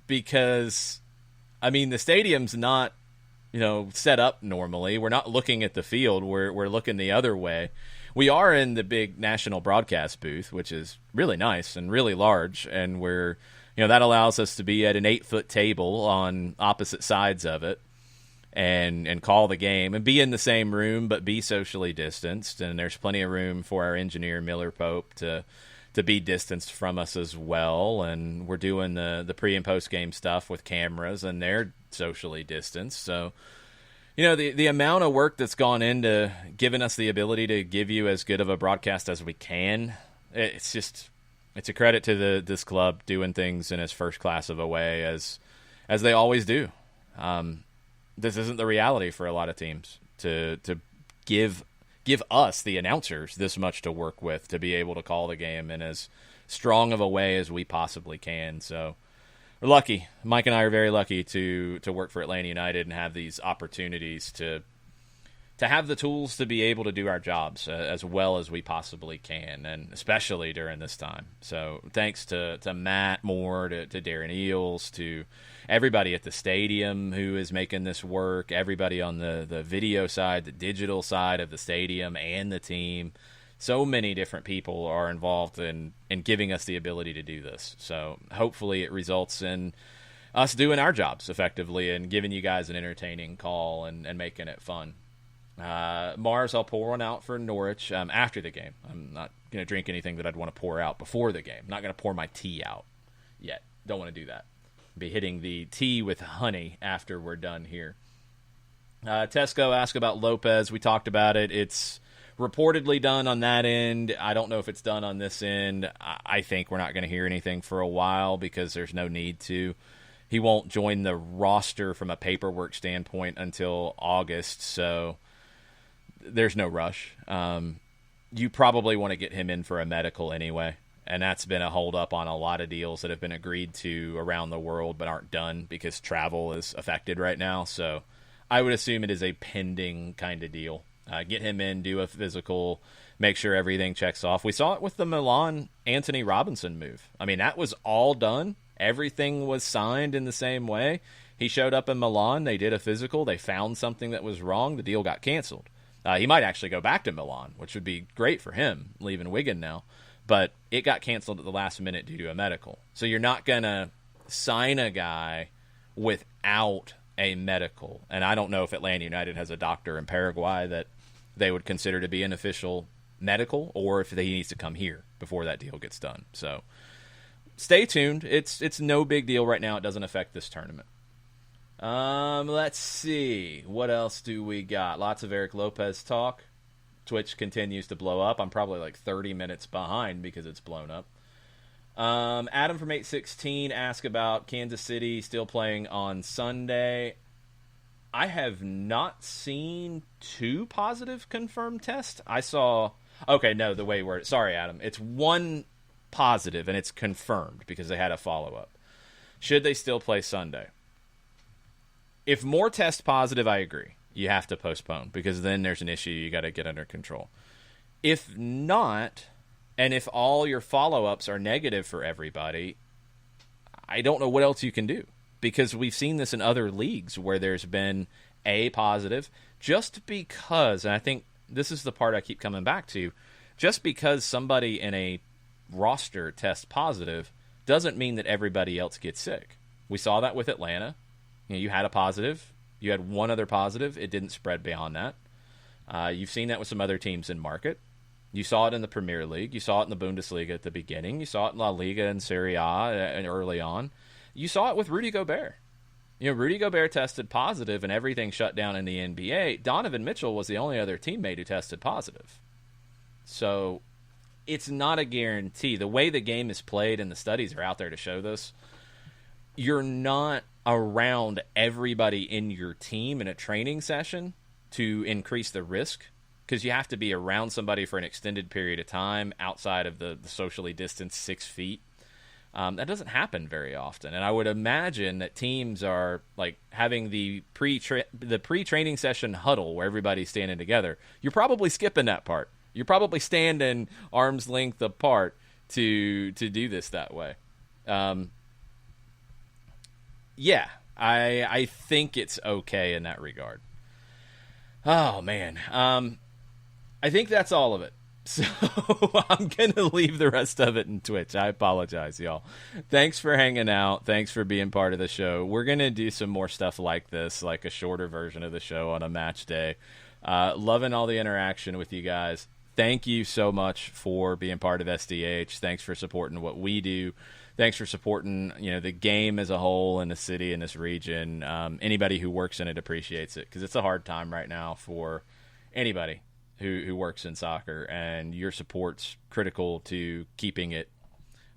because, the stadium's not set up normally. We're not looking at the field. We're looking the other way. We are in the big national broadcast booth, which is really nice and really large, and we're that allows us to be at an 8-foot table on opposite sides of it and call the game and be in the same room but be socially distanced. And there's plenty of room for our engineer Miller Pope to be distanced from us as well. And we're doing the pre and post game stuff with cameras, and they're socially distanced. So, the amount of work that's gone into giving us the ability to give you as good of a broadcast as we can, it's a credit to this club doing things in as first class of a way as they always do. This isn't the reality for a lot of teams to give us, the announcers, this much to work with to be able to call the game in as strong of a way as we possibly can. So we're lucky. Mike and I are very lucky to work for Atlanta United and have these opportunities to have the tools to be able to do our jobs as well as we possibly can, and especially during this time. So thanks to Matt Moore, to Darren Eels, to everybody at the stadium who is making this work, everybody on the video side, the digital side of the stadium and the team. So many different people are involved in giving us the ability to do this. So hopefully it results in us doing our jobs effectively and giving you guys an entertaining call and making it fun. Mars, I'll pour one out for Norwich after the game. I'm not going to drink anything that I'd want to pour out before the game. I'm not going to pour my tea out yet. Don't want to do that. Be hitting the tea with honey after we're done here. Tesco asked about Lopez. We talked about it. It's reportedly done on that end. I don't know if it's done on this end. I think we're not going to hear anything for a while because there's no need to. He won't join the roster from a paperwork standpoint until August, so there's no rush. You probably want to get him in for a medical anyway, and that's been a holdup on a lot of deals that have been agreed to around the world but aren't done because travel is affected right now. So I would assume it is a pending kind of deal. Get him in, do a physical, make sure everything checks off. We saw it with the Milan Anthony Robinson move. I mean, that was all done. Everything was signed in the same way. He showed up in Milan. They did a physical. They found something that was wrong. The deal got canceled. He might actually go back to Milan, which would be great for him, leaving Wigan now. But it got canceled at the last minute due to a medical. So you're not going to sign a guy without a medical. And I don't know if Atlanta United has a doctor in Paraguay that they would consider to be an official medical, or if he needs to come here before that deal gets done. So stay tuned. It's no big deal right now. It doesn't affect this tournament. Let's see. What else do we got? Lots of Eric Lopez talk. Twitch continues to blow up. I'm probably like 30 minutes behind because it's blown up. Adam from 816 asked about Kansas City still playing on Sunday. I have not seen 2 positive confirmed tests. I saw... Okay, no, the way you word it. Sorry, Adam. It's 1 positive, and it's confirmed because they had a follow-up. Should they still play Sunday? If more test positive, I agree. You have to postpone because then there's an issue you got to get under control. If not, and if all your follow-ups are negative for everybody, I don't know what else you can do because we've seen this in other leagues where there's been a positive just because, and I think this is the part I keep coming back to, just because somebody in a roster tests positive doesn't mean that everybody else gets sick. We saw that with Atlanta. You had a positive. You had one other positive. It didn't spread beyond that. You've seen that with some other teams in market. You saw it in the Premier League. You saw it in the Bundesliga at the beginning. You saw it in La Liga and Serie A early on. You saw it with Rudy Gobert. Rudy Gobert tested positive and everything shut down in the NBA. Donovan Mitchell was the only other teammate who tested positive. So it's not a guarantee. The way the game is played, and the studies are out there to show this, you're not around everybody in your team in a training session to increase the risk because you have to be around somebody for an extended period of time outside of the socially distanced 6 feet. That doesn't happen very often, and I would imagine that teams are like having the pre-training session huddle where everybody's standing together. You're probably skipping that part. You're probably standing arm's length apart to do this that way. Yeah, I think it's okay in that regard. Oh, man. I think that's all of it. So I'm going to leave the rest of it in Twitch. I apologize, y'all. Thanks for hanging out. Thanks for being part of the show. We're going to do some more stuff like this, like a shorter version of the show on a match day. Loving all the interaction with you guys. Thank you so much for being part of SDH. Thanks for supporting what we do. Thanks for supporting, the game as a whole in the city, in this region. Anybody who works in it appreciates it because it's a hard time right now for anybody who works in soccer, and your support's critical to keeping it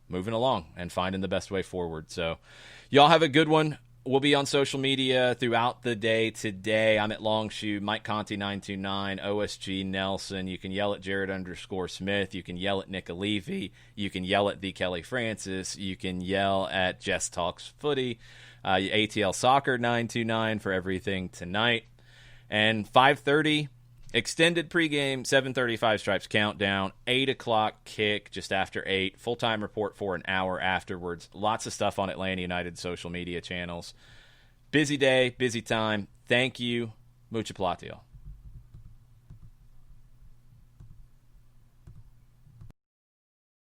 moving along and finding the best way forward. So y'all have a good one. We'll be on social media throughout the day today. I'm at Longshoe, Mike Conti 929, OSG Nelson. You can yell at Jared_Smith. You can yell at Nick Levy. You can yell at the Kelly Francis. You can yell at Jess Talks Footy. ATL Soccer 929 for everything tonight. And 5:30, extended pregame, 7:35 Stripes countdown, 8 o'clock kick just after 8, full-time report for an hour afterwards. Lots of stuff on Atlanta United social media channels. Busy day, busy time. Thank you. Mucha plata, y'all.